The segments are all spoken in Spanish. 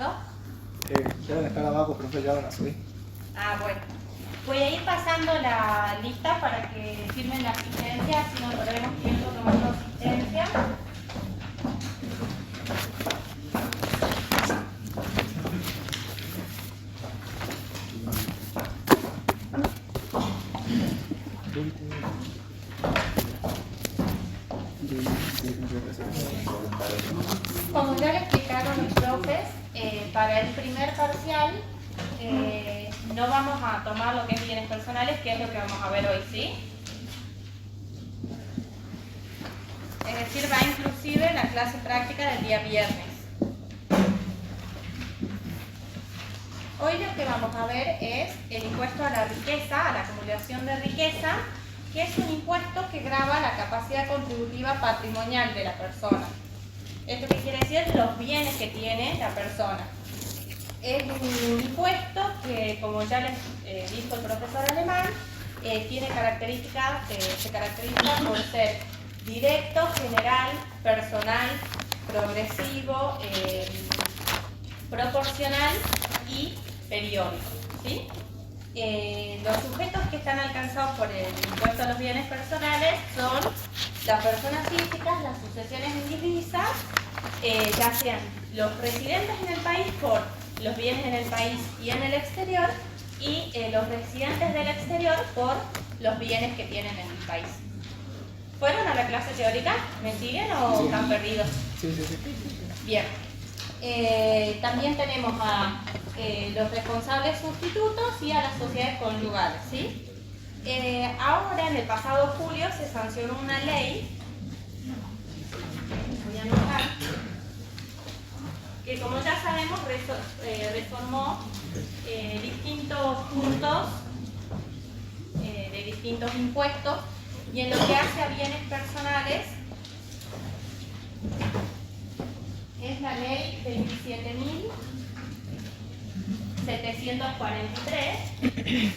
pasando? Deben estar abajo, profe, ya van a subir. Ah, bueno. Voy a ir pasando la lista para que firmen la asistencia, si no perdemos tiempo tomando asistencia. Como ya le explicaron mis profes, para el primer parcial no vamos a tomar lo que es bienes personales, que es lo que vamos a ver hoy, ¿sí? Es decir, va inclusive la clase práctica del día viernes. Hoy lo que vamos a ver es el impuesto a la riqueza, a la acumulación de riqueza, que es un impuesto que grava la capacidad contributiva patrimonial de la persona. ¿Esto qué quiere decir? Los bienes que tiene la persona. Es un impuesto que, como ya les dijo el profesor alemán, tiene características, se caracteriza por ser directo, general, personal, progresivo, proporcional y periódico, ¿sí? Los sujetos que están alcanzados por el impuesto a los bienes personales son las personas físicas, las sucesiones indivisas, ya sean los residentes en el país por los bienes en el país y en el exterior, y los residentes del exterior por los bienes que tienen en el país. ¿Fueron a la clase teórica? ¿Me siguen o están perdidos? Sí. Bien. También tenemos a los responsables sustitutos y a las sociedades conyugales, ¿sí? Ahora, en el pasado julio, se sancionó una ley, voy a anotar, que como ya sabemos reformó distintos puntos de distintos impuestos, y en lo que hace a bienes personales es la ley 27.743.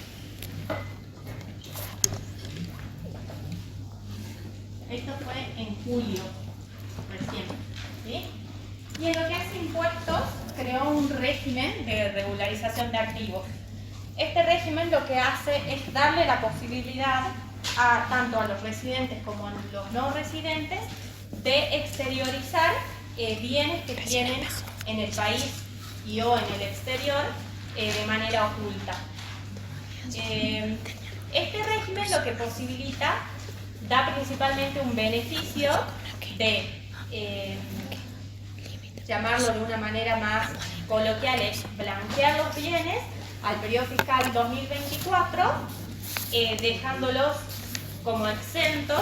Esto fue en julio recién, ¿sí? Y en lo que hace impuestos, creó un régimen de regularización de activos. Este régimen lo que hace es darle la posibilidad tanto a los residentes como a los no residentes de exteriorizar bienes que tienen en el país y o en el exterior de manera oculta. Este régimen lo que posibilita, da principalmente un beneficio de llamarlo de una manera más coloquial, es blanquear los bienes al periodo fiscal 2024, dejándolos como exentos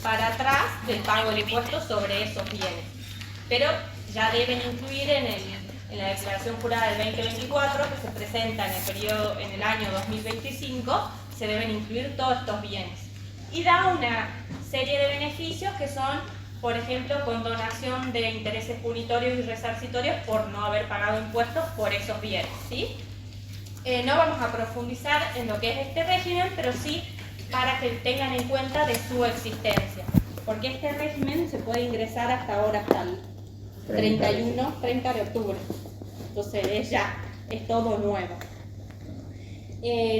para atrás del pago de impuestos sobre esos bienes. Pero ya deben incluir en la declaración jurada del 2024, que se presenta en el año 2025, se deben incluir todos estos bienes. Y da una serie de beneficios que son, por ejemplo, condonación de intereses punitorios y resarcitorios por no haber pagado impuestos por esos bienes, ¿sí? No vamos a profundizar en lo que es este régimen, pero sí para que tengan en cuenta de su existencia. Porque este régimen se puede ingresar hasta ahora, hasta el 30 de octubre. Entonces es todo nuevo.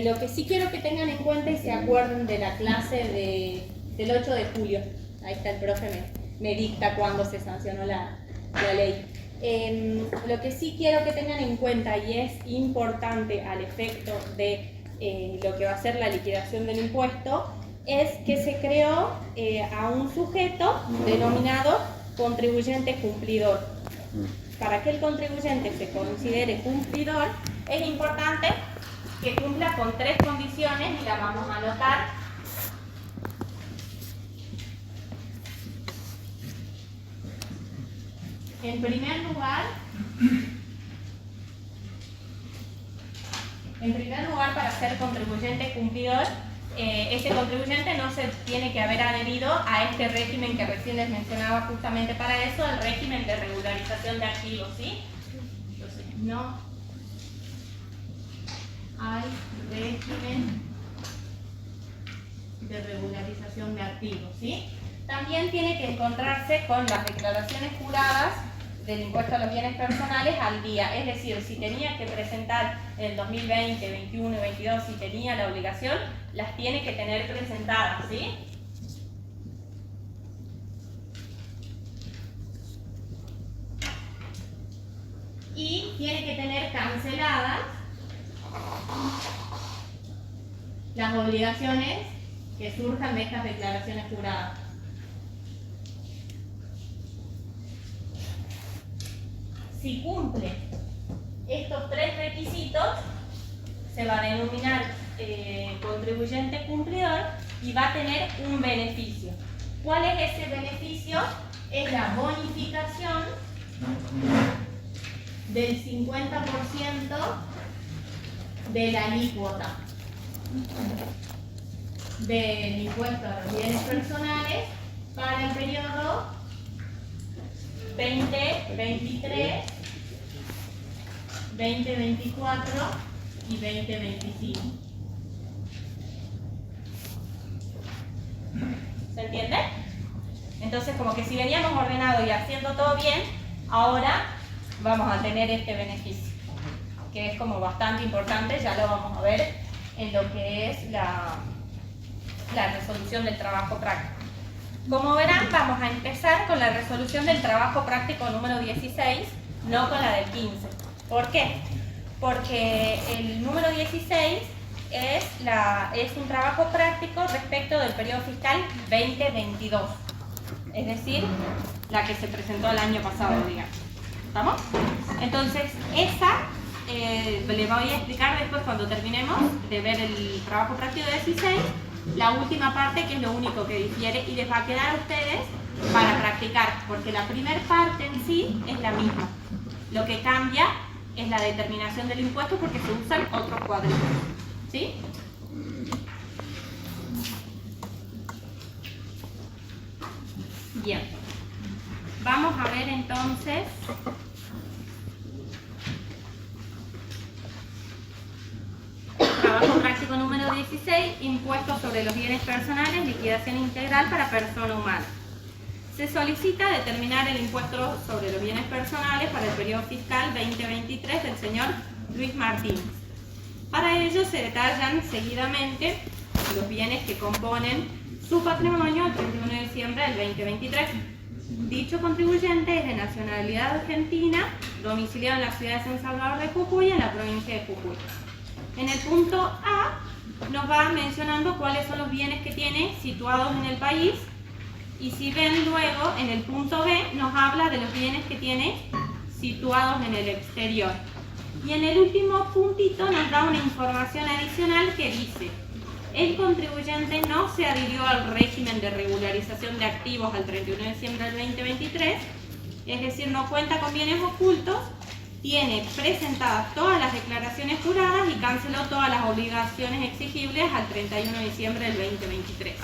Lo que sí quiero que tengan en cuenta y se acuerden de la clase del 8 de julio. Ahí está el profe, me dicta cuándo se sancionó la ley. Lo que sí quiero que tengan en cuenta, y es importante al efecto de lo que va a ser la liquidación del impuesto, es que se creó a un sujeto denominado contribuyente cumplidor. Para que el contribuyente se considere cumplidor, es importante que cumpla con 3 condiciones, y las vamos a anotar. En primer lugar, para ser contribuyente cumplidor, este contribuyente no se tiene que haber adherido a este régimen que recién les mencionaba justamente para eso, el régimen de regularización de activos, ¿sí? Entonces, no hay régimen de regularización de activos, ¿sí? También tiene que encontrarse con las declaraciones juradas del impuesto a los bienes personales al día. Es decir, si tenía que presentar en el 2020, 21 y 22, si tenía la obligación, las tiene que tener presentadas, ¿sí? Y tiene que tener canceladas las obligaciones que surjan de estas declaraciones juradas. Si cumple estos 3 requisitos, se va a denominar contribuyente cumplidor y va a tener un beneficio. ¿Cuál es ese beneficio? Es la bonificación del 50% de la alícuota del impuesto a los bienes personales para el periodo 2023, 2024 y 2025. ¿Se entiende? Entonces, como que si veníamos ordenado y haciendo todo bien, ahora vamos a tener este beneficio, que es como bastante importante, ya lo vamos a ver en lo que es la resolución del trabajo práctico. Como verán, vamos a empezar con la resolución del trabajo práctico número 16, no con la del 15. ¿Por qué? Porque el número 16 es un trabajo práctico respecto del periodo fiscal 2022, es decir, la que se presentó el año pasado, digamos. ¿Estamos? Entonces, esa le voy a explicar después cuando terminemos de ver el trabajo práctico 16, la última parte, que es lo único que difiere y les va a quedar a ustedes para practicar, porque la primera parte en sí es la misma. Lo que cambia es la determinación del impuesto porque se usan otros cuadritos. ¿Sí? Bien. Vamos a ver entonces trabajo práctico número 16, impuestos sobre los bienes personales, liquidación integral para persona humana. Se solicita determinar el impuesto sobre los bienes personales para el periodo fiscal 2023 del señor Luis Martínez. Para ello se detallan seguidamente los bienes que componen su patrimonio el 31 de diciembre del 2023. Dicho contribuyente es de nacionalidad argentina, domiciliado en la ciudad de San Salvador de Jujuy, en la provincia de Jujuy. En el punto A nos va mencionando cuáles son los bienes que tiene situados en el país, y si ven luego en el punto B nos habla de los bienes que tiene situados en el exterior. Y en el último puntito nos da una información adicional que dice: el contribuyente no se adhirió al régimen de regularización de activos al 31 de diciembre del 2023, es decir, no cuenta con bienes ocultos, tiene presentadas todas las declaraciones juradas y canceló todas las obligaciones exigibles al 31 de diciembre del 2023.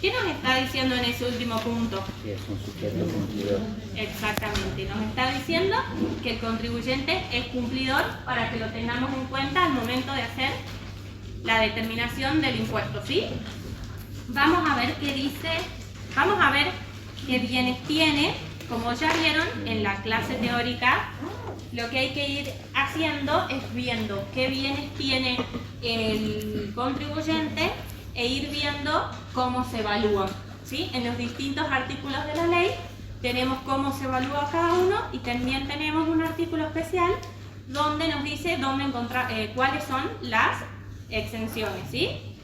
¿Qué nos está diciendo en ese último punto? Que es un sujeto cumplidor. Exactamente, nos está diciendo que el contribuyente es cumplidor para que lo tengamos en cuenta al momento de hacer la determinación del impuesto, ¿sí? Vamos a ver qué dice, vamos a ver qué bienes tiene. Como ya vieron en la clase teórica, lo que hay que ir haciendo es viendo qué bienes tiene el contribuyente e ir viendo cómo se evalúan, ¿sí? En los distintos artículos de la ley tenemos cómo se evalúa cada uno y también tenemos un artículo especial donde nos dice dónde encontrar, cuáles son las exenciones, ¿sí?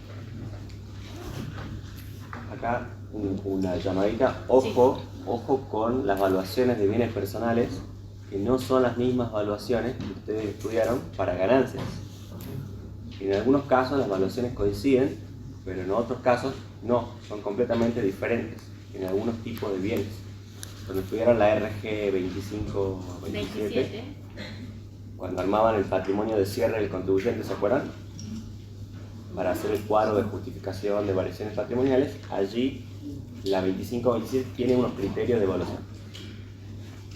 Acá una llamadita, ojo, sí. Ojo con las evaluaciones de bienes personales, que no son las mismas evaluaciones que ustedes estudiaron para ganancias. En algunos casos las evaluaciones coinciden, pero en otros casos no, son completamente diferentes en algunos tipos de bienes. Cuando estudiaron la RG 25-27, cuando armaban el patrimonio de cierre del contribuyente, ¿se acuerdan? Para hacer el cuadro de justificación de variaciones patrimoniales, allí la 25-27 tiene unos criterios de evaluación.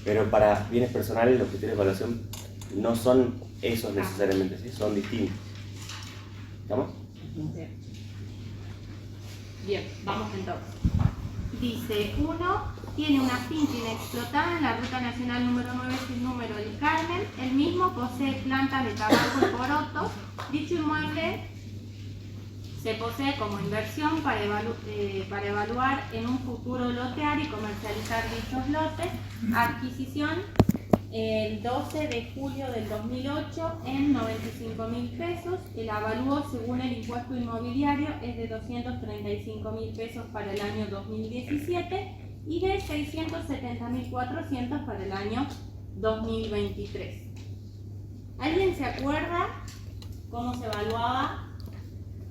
Pero para bienes personales los criterios de evaluación no son esos necesariamente, ¿sí? Son distintos. ¿Estamos? Bien, vamos entonces. Dice 1. tiene una finca inexplotada en la ruta nacional número 9 sin número El Carmen. El mismo posee plantas de tabaco y porotos. Dicho inmueble se posee como inversión para evaluar en un futuro lotear y comercializar dichos lotes. Adquisición el 12 de julio del 2008 en 95.000 pesos. El avalúo según el impuesto inmobiliario es de 235.000 pesos para el año 2017 y de 670.400 para el año 2023. ¿Alguien se acuerda cómo se evaluaba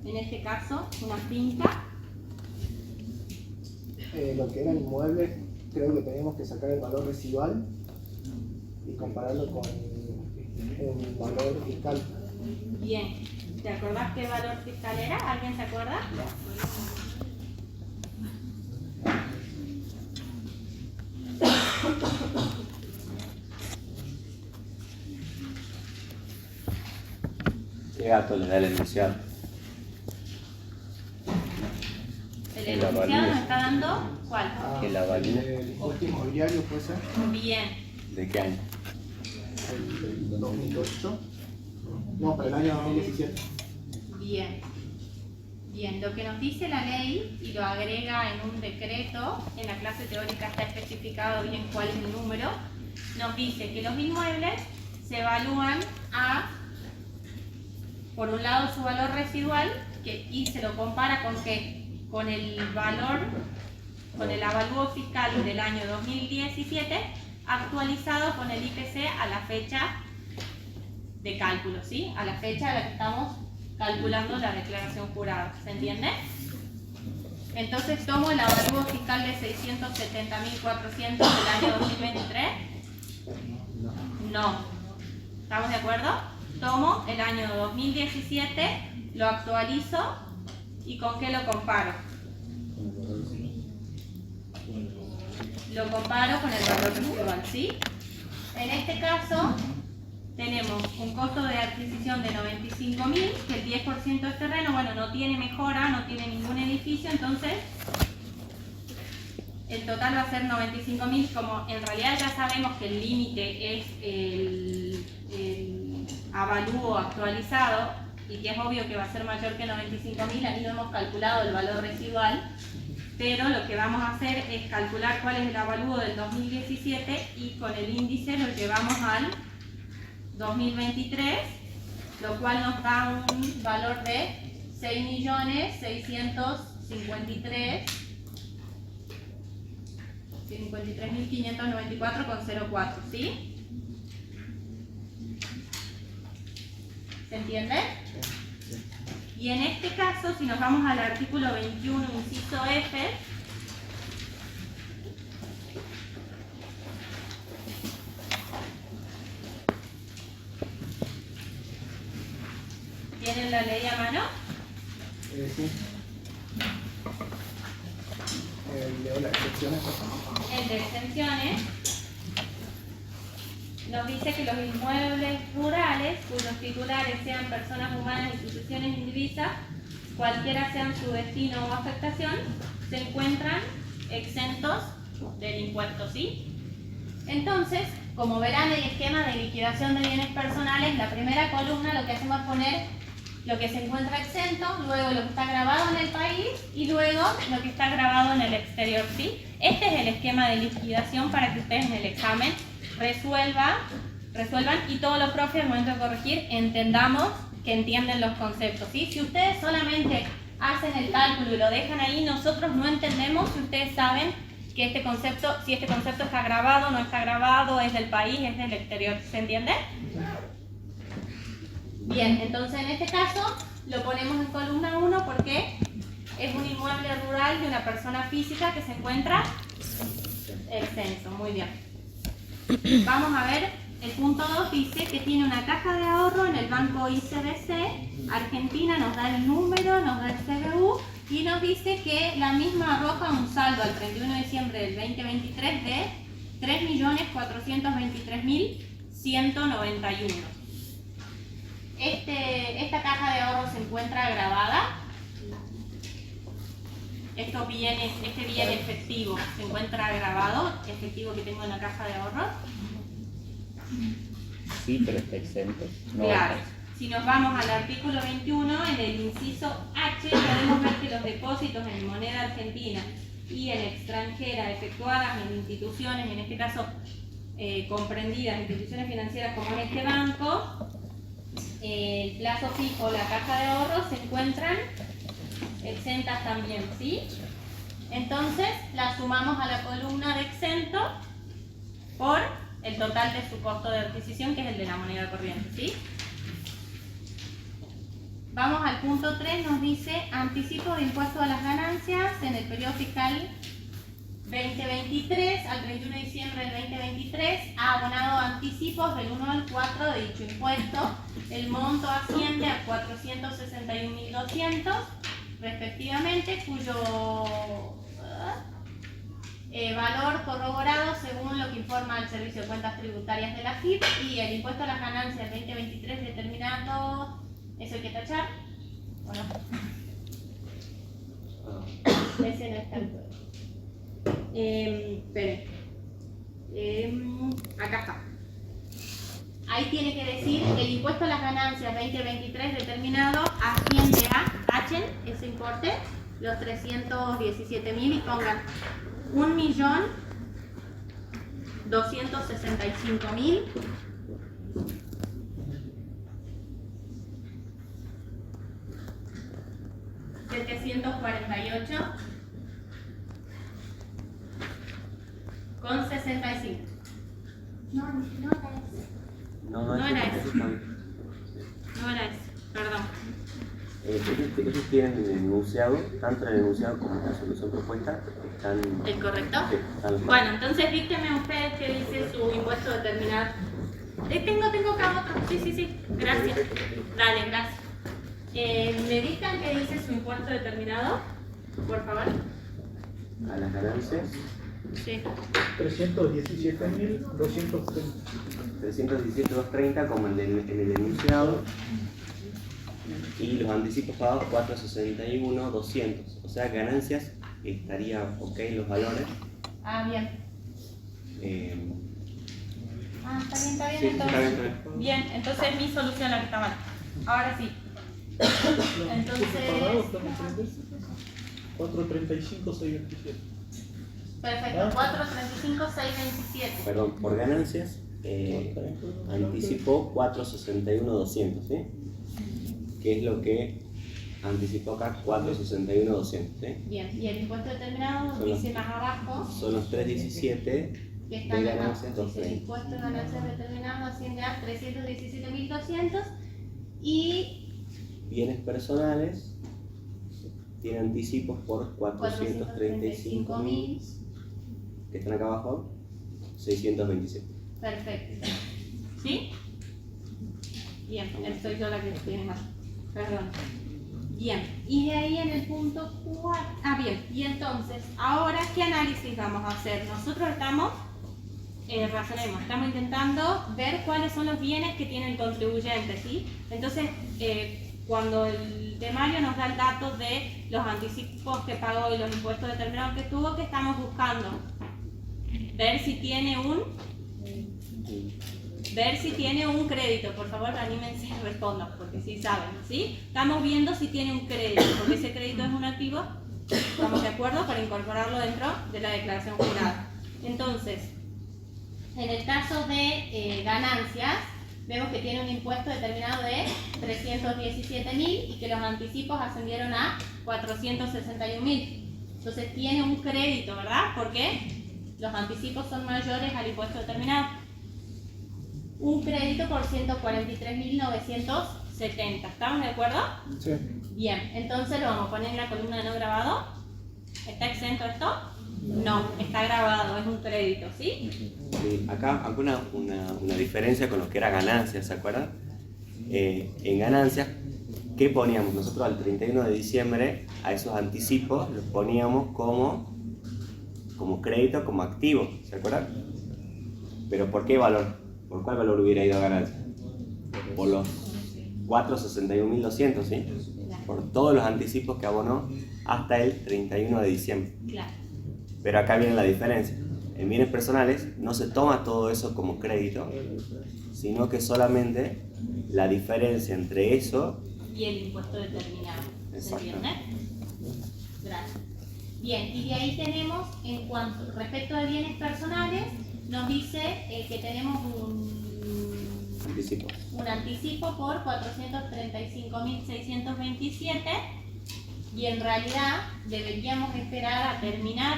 en este caso una finca? Lo que era el inmueble, creo que teníamos que sacar el valor residual y compararlo con el valor fiscal. Bien, ¿te acordás qué valor fiscal era? ¿Alguien se acuerda? ¿Qué gato le da el enunciado? ¿El enunciado nos está dando cuál? Que la valía. El impuesto inmobiliario puede ser Bien, ¿De qué año? el 2008. No, para el año 2017. bien. Bien, lo que nos dice la ley y lo agrega en un decreto, en la clase teórica está especificado bien cuál es el número, nos dice que los inmuebles se evalúan a, por un lado, su valor residual y se lo compara con ¿qué? Con el valor, con el avalúo fiscal del año 2017 actualizado con el IPC a la fecha de cálculo, ¿sí? A la fecha a la que estamos calculando la declaración jurada, ¿se entiende? Entonces tomo el avalúo fiscal de 670.400 del año 2023. No. ¿Estamos de acuerdo? Tomo el año 2017, lo actualizo y ¿con qué lo comparo? Lo comparo con el valor residual, ¿sí? En este caso tenemos un costo de adquisición de 95.000, que el 10% del terreno, bueno, no tiene mejora, no tiene ningún edificio, entonces el total va a ser 95.000, como en realidad ya sabemos que el límite es el avalúo actualizado y que es obvio que va a ser mayor que 95.000, ahí no hemos calculado el valor residual, pero lo que vamos a hacer es calcular cuál es el avalúo del 2017 y con el índice lo llevamos al 2023, lo cual nos da un valor de 6.653.594,04, ¿sí? ¿Se entiende? Y en este caso, si nos vamos al artículo 21, inciso F, ¿tienen la ley a mano? Sí. Leo las excepciones. El de exenciones nos dice que los inmuebles rurales cuyos titulares sean personas humanas, instituciones indivisas, cualquiera sean su destino o afectación, se encuentran exentos del impuesto, ¿sí? Entonces, como verán en el esquema de liquidación de bienes personales, la primera columna lo que hacemos es poner lo que se encuentra exento, luego lo que está grabado en el país y luego lo que está grabado en el exterior, ¿sí? Este es el esquema de liquidación para que ustedes en el examen resuelvan y todos los profes al momento de corregir entendamos que entienden los conceptos, ¿sí? Si ustedes solamente hacen el cálculo y lo dejan ahí, nosotros no entendemos si ustedes saben que este concepto, si este concepto está grabado, no está grabado, es del país, es del exterior, ¿se entiende? Bien, entonces en este caso lo ponemos en columna 1 porque es un inmueble rural de una persona física que se encuentra exento, muy bien. Vamos a ver, el punto 2 dice que tiene una caja de ahorro en el banco ICBC, Argentina nos da el número, nos da el CBU y nos dice que la misma arroja un saldo al 31 de diciembre del 2023 de 3.423.191. Esta caja de ahorro se encuentra grabada. estos bienes, este bien efectivo, ¿se encuentra grabado? Efectivo que tengo en la caja de ahorros. Sí, pero está exento. No. Claro. Si nos vamos al artículo 21, en el inciso H, podemos ver que los depósitos en moneda argentina y en extranjera efectuadas en instituciones, en este caso comprendidas instituciones financieras como en este banco, el plazo fijo, la caja de ahorros se encuentran exentas también, ¿sí? Entonces la sumamos a la columna de exento por el total de su costo de adquisición, que es el de la moneda corriente, ¿sí? Vamos al punto 3, nos dice anticipo de impuesto a las ganancias en el periodo fiscal 2023 al 31 de diciembre del 2023 ha abonado anticipos del 1 al 4 de dicho impuesto. El monto asciende a 461.200 respectivamente, cuyo valor corroborado según lo que informa el Servicio de Cuentas Tributarias de la FIP, y el impuesto a las ganancias 2023 determinado es el que tachar, ¿o no? Ese no está el todo. Esperen. Acá está. Ahí tiene que decir el impuesto a las ganancias 2023 determinado asciende a, tachen ese importe, los 317.000 y pongan 1.265.000 748 con 65. No era ese, perdón. Ellos tienen el enunciado, tanto en el enunciado como en la solución propuesta, están... ¿El correcto? Sí, están... Bueno, entonces díctenme ustedes qué dice su impuesto determinado. Tengo acá otro. Sí. Gracias. Dale, gracias. ¿Me dictan qué dice su impuesto determinado? Por favor. A las ganancias. Sí. 317.230. 317.230 como en el enunciado, y los anticipos pagados 461.200. O sea, ganancias estaría ok los valores. Bien. Está bien, Sí, entonces. está bien. Bien, entonces mi solución la que está mal. Ahora sí. Entonces. 435.627. Perfecto, 435.627. Perdón, por ganancias anticipó 461.200, ¿sí? Que es lo que anticipó acá, 461.200, ¿sí? Bien, y el impuesto determinado Son los- dice más abajo Son los 317 que de están acá. ganancias Dice, el 230. impuesto de ganancias determinado asciende a 317.200 y Bienes personales tiene anticipos por 435.000, que están acá abajo, 627. perfecto. ¿Sí? Bien, estoy yo la que tiene más. Perdón. Bien, y de ahí en el punto 4. Bien, y entonces, ahora, ¿qué análisis vamos a hacer? Nosotros estamos, razonemos, estamos intentando ver cuáles son los bienes que tiene el contribuyente, ¿sí? Entonces, cuando el temario nos da el dato de los anticipos que pagó y los impuestos determinados que tuvo, ¿qué estamos buscando? Ver si tiene un crédito. Por favor, anímense y respondan, porque sí saben, ¿sí? Estamos viendo si tiene un crédito, porque ese crédito es un activo, ¿estamos de acuerdo? Para incorporarlo dentro de la declaración jurada. Entonces, en el caso de ganancias, vemos que tiene un impuesto determinado de 317.000 y que los anticipos ascendieron a 461.000. Entonces tiene un crédito, ¿verdad? Porque los anticipos son mayores al impuesto determinado. Un crédito por 143.970. ¿Estamos de acuerdo? Sí. Bien, entonces lo vamos a poner en la columna de no grabado. ¿Está exento esto? No, está grabado, es un crédito, ¿sí? Sí, acá una diferencia con lo que era ganancias, ¿se acuerdan? En ganancias, ¿qué poníamos? Nosotros al 31 de diciembre a esos anticipos los poníamos como crédito, como activo, ¿se acuerdan? Pero ¿por qué valor? ¿Por cuál valor hubiera ido a ganancias? Por los 461.200, ¿sí? por todos los anticipos que abonó hasta el 31 de diciembre. Claro. Pero acá viene la diferencia. En bienes personales no se toma todo eso como crédito, sino que solamente la diferencia entre eso Y el impuesto determinado. ¿Se Exacto. entiende? Gracias. Bien, y de ahí tenemos, en cuanto respecto de bienes personales, nos dice que tenemos anticipo. un anticipo por 435.627 y en realidad deberíamos esperar a terminar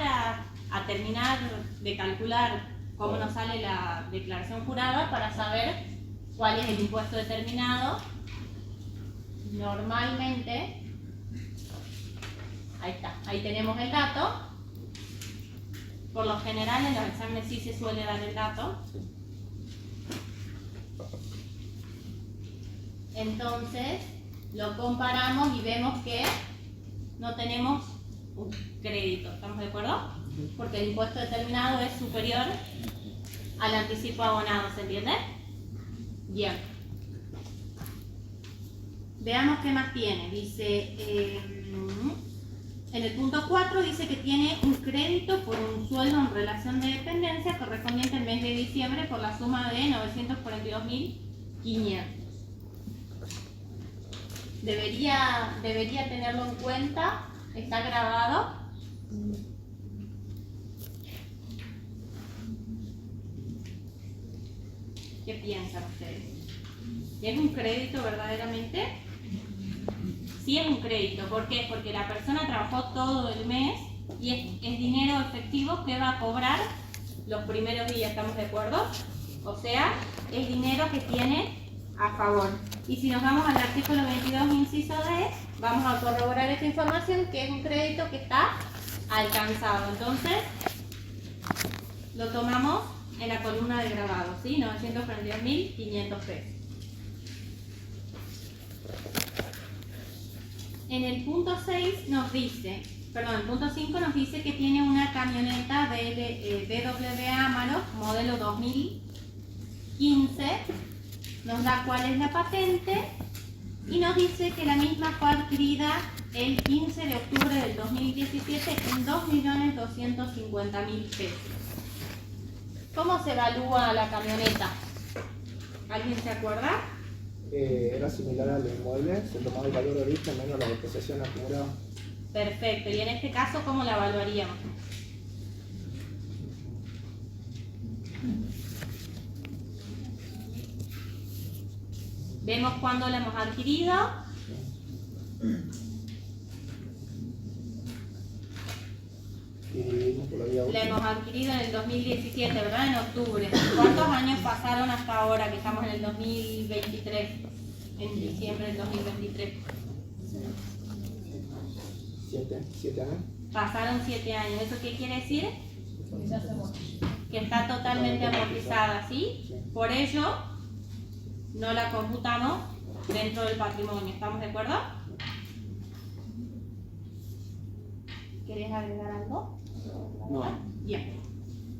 de calcular cómo nos sale la declaración jurada para saber cuál es el impuesto determinado. Normalmente, ahí está, ahí tenemos el dato. Por lo general en los exámenes sí se suele dar el dato. Entonces lo comparamos y vemos que no tenemos un crédito, ¿estamos de acuerdo? Porque el impuesto determinado es superior al anticipo abonado, ¿se entiende? Bien. Veamos qué más tiene. Dice, en el punto 4 dice que tiene un crédito por un sueldo en relación de dependencia correspondiente al mes de diciembre por la suma de 942.500. Debería tenerlo en cuenta, está grabado. ¿Qué piensan ustedes? ¿Es un crédito verdaderamente? Sí es un crédito. ¿Por qué? Porque la persona trabajó todo el mes y es dinero efectivo que va a cobrar los primeros días, ¿estamos de acuerdo? O sea, es dinero que tiene a favor. Y si nos vamos al artículo 22, inciso D, vamos a corroborar esta información que es un crédito que está alcanzado. Entonces, lo tomamos en la columna de grabado, ¿sí? 942.500 pesos. En el punto 6 nos dice, perdón, el punto 5 nos dice que tiene una camioneta BMW Amarok, modelo 2015, nos da cuál es la patente y nos dice que la misma fue adquirida el 15 de octubre del 2017 en 2.250.000 pesos. ¿Cómo se evalúa la camioneta? ¿Alguien se acuerda? Era similar al inmueble, se tomaba el valor de origen menos la depreciación acumulada. Perfecto, y en este caso, ¿cómo la evaluaríamos? Vemos cuándo la hemos adquirido. Y vimos que lo había La hemos adquirido en el 2017, ¿verdad? En octubre. ¿Cuántos años pasaron hasta ahora que estamos en el 2023? En diciembre del 2023. 7 años. Pasaron 7 años. ¿Eso qué quiere decir? Que está totalmente amortizada, ¿sí? Por ello, no la computamos dentro del patrimonio. ¿Estamos de acuerdo? ¿Querés agregar algo? No. Bien.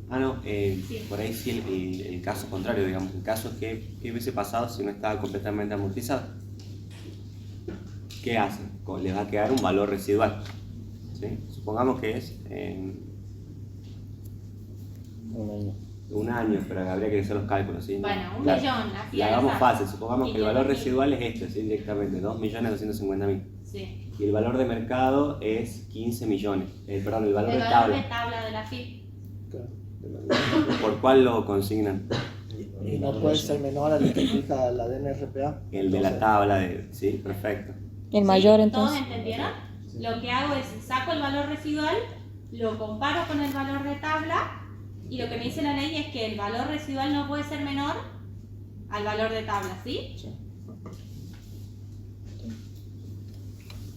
No, Sí. por ahí sí el caso contrario, digamos, el caso es que ¿qué hubiese pasado si no estaba completamente amortizado? ¿Qué hace? Le va a quedar un valor residual, ¿sí? Supongamos que es Un año. un año, pero habría que hacer los cálculos, ¿sí? Bueno, un Claro. millón, así Y al hagamos azar. fácil, supongamos que el valor residual es este, ¿sí? Directamente, 2.250.000. Sí. Y el valor de mercado es 15 millones. Perdón, el valor El de valor de tabla. tabla de la FIP. Claro. ¿Por cuál lo consignan? Y no puede ser menor al que fija la DNRPA. El de la tabla de... Sí, perfecto. El mayor ¿Sí? entonces. ¿Todos entendieron? Lo que hago es saco el valor residual, lo comparo con el valor de tabla y lo que me dice la ley es que el valor residual no puede ser menor al valor de tabla, ¿sí? Sí.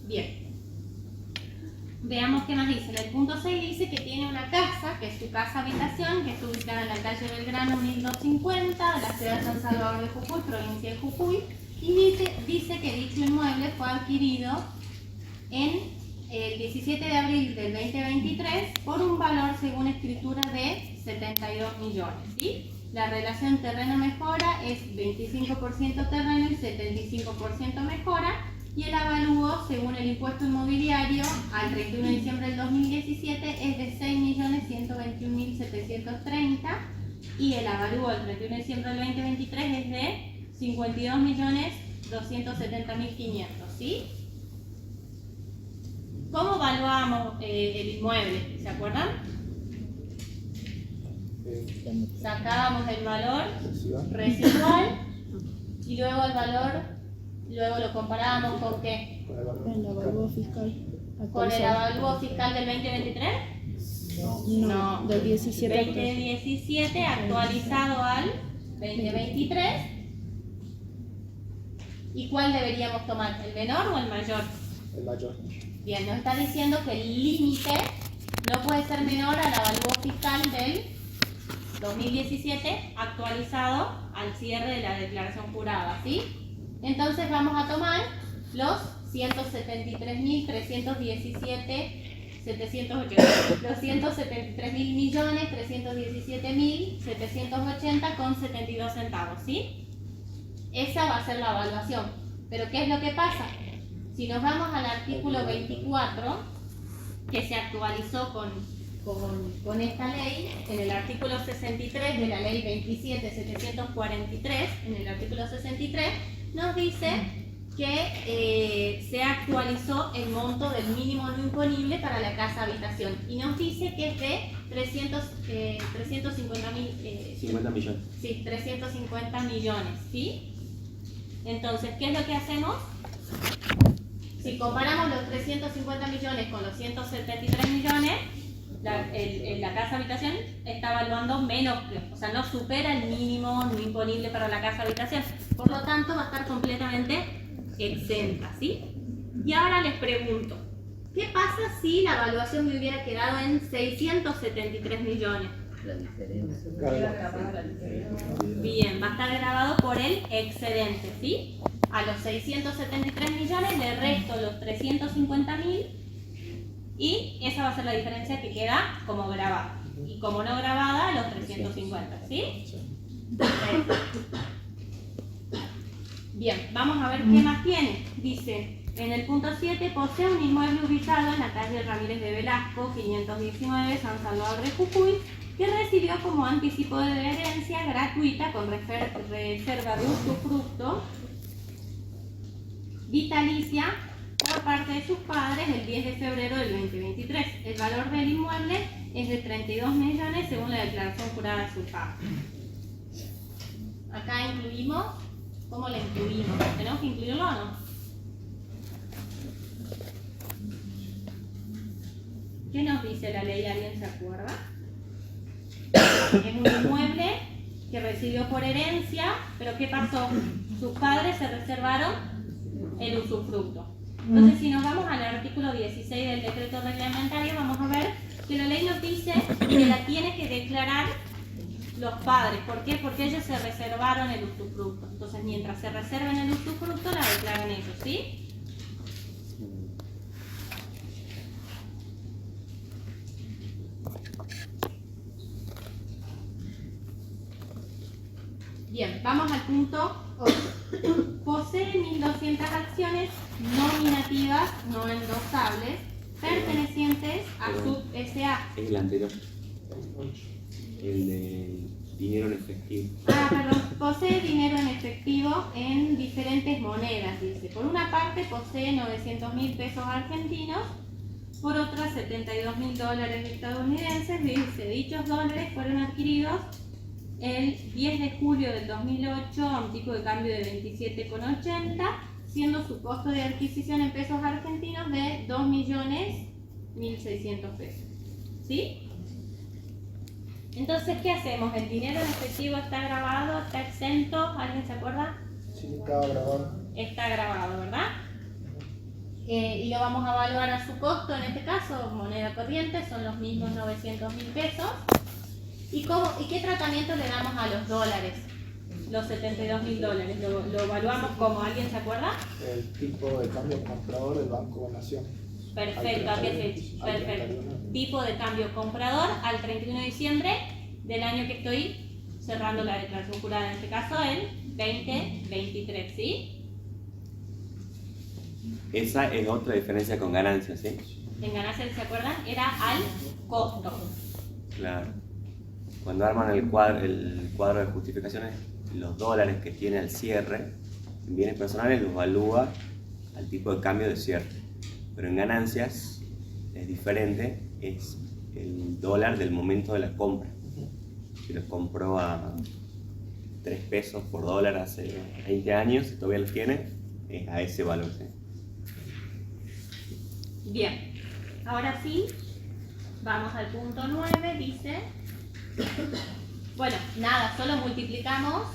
Bien. Veamos qué más dice. En el punto 6 dice que tiene una casa, que es su casa habitación, que está ubicada en la calle Belgrano 1250, de la ciudad de San Salvador de Jujuy, provincia de Jujuy, y dice que dicho inmueble fue adquirido en el 17 de abril del 2023 por un valor según escritura de 72 millones, ¿sí? La relación terreno-mejora es 25% terreno y 75% mejora. y el avalúo, según el impuesto inmobiliario, al 31 de diciembre del 2017 es de 6.121.730 y el avalúo al 31 de diciembre del 2023 es de 52.270.500, ¿sí? ¿Cómo evaluamos el inmueble? ¿Se acuerdan? Sacábamos el valor residual y luego el valor, luego lo comparábamos con ¿qué? El avalúo fiscal. ¿Con el avalúo fiscal del 2023? No, del 17. 2017 actualizado al 2023. ¿Y cuál deberíamos tomar? ¿El menor o el mayor? El mayor. Bien, nos está diciendo que el límite no puede ser menor al avalúo fiscal del 2017 actualizado al cierre de la declaración jurada, ¿sí? Entonces vamos a tomar los 173.317.780, los 173.317.780 con 72 centavos, ¿sí? Esa va a ser la evaluación. Pero ¿qué es lo que pasa? Si nos vamos al artículo 24, que se actualizó con esta ley, en el artículo 63 de la ley 27.743, en el artículo 63, nos dice que se actualizó el monto del mínimo no imponible para la casa habitación y nos dice que es de 350 millones. Sí, 350 millones, ¿sí? Entonces, ¿qué es lo que hacemos? Si comparamos los 350 millones con los 173 millones, la casa habitación está evaluando menos, o sea, no supera el mínimo no imponible para la casa habitación. Por lo tanto, va a estar completamente exenta, ¿sí? Y ahora les pregunto, ¿qué pasa si la evaluación me hubiera quedado en 673 millones? La diferencia. Bien, va a estar grabado por el excedente, ¿sí? A los 673 millones le resto los 350.000 y esa va a ser la diferencia que queda como grabada. Y como no grabada, los 350, ¿sí? Perfecto. Bien, vamos a ver qué más tiene. Dice, en el punto 7, posee un inmueble ubicado en la calle Ramírez de Velasco, 519, San Salvador de Jujuy, que recibió como anticipo de herencia gratuita con reserva de usufructo vitalicia por parte de sus padres el 10 de febrero del 2023. El valor del inmueble es de 32 millones según la declaración jurada de sus padres. Acá incluimos, ¿cómo la incluimos? ¿Tenemos que incluirlo o no? ¿Qué nos dice la ley? ¿Alguien se acuerda? Es un inmueble que recibió por herencia, pero ¿qué pasó? Sus padres se reservaron el usufructo. Entonces, si nos vamos al artículo 16 del decreto reglamentario, vamos a ver que la ley nos dice que la tiene que declarar los padres. ¿Por qué? Porque ellos se reservaron el usufructo. Entonces, mientras se reserven el usufructo, la declaran ellos, ¿sí? Bien, vamos al punto 8. Posee 1.200 acciones nominativas, no endosables, pertenecientes a Sub S.A. Es el anterior. El de dinero en efectivo. Perdón. Posee dinero en efectivo en diferentes monedas, dice. Por una parte posee 900.000 pesos argentinos, por otra 72.000 dólares estadounidenses. Dice, dichos dólares fueron adquiridos el 10 de julio del 2008 a un tipo de cambio de 27,80, siendo su costo de adquisición en pesos argentinos de 2.100.600 pesos. ¿Sí? Entonces, ¿qué hacemos? ¿El dinero en efectivo está grabado? ¿Está exento? ¿Alguien se acuerda? Sí, estaba grabado. Está grabado, ¿verdad? Y lo vamos a evaluar a su costo, en este caso, moneda corriente, son los mismos 900.000 pesos. ¿Y qué tratamiento le damos a los dólares? Los 72.000 dólares. ¿Lo evaluamos como? ¿Alguien se acuerda? El tipo de cambio comprador del Banco Nación. Perfecto, ¿a qué fecha? Perfecto. Tipo de cambio comprador al 31 de diciembre del año que estoy cerrando la declaración jurada, en este caso el 2023, ¿sí? Esa es otra diferencia con ganancias, ¿sí? En ganancias, ¿se acuerdan? Era al costo. Claro. Cuando arman el cuadro de justificaciones, los dólares que tiene al cierre, en bienes personales los evalúa al tipo de cambio de cierre. Pero en ganancias es diferente, es el dólar del momento de la compra. Si lo compró a 3 pesos por dólar hace 20 años y todavía los tiene, es a ese valor, ¿sí? Bien, ahora sí, vamos al punto 9, dice, bueno, nada, solo multiplicamos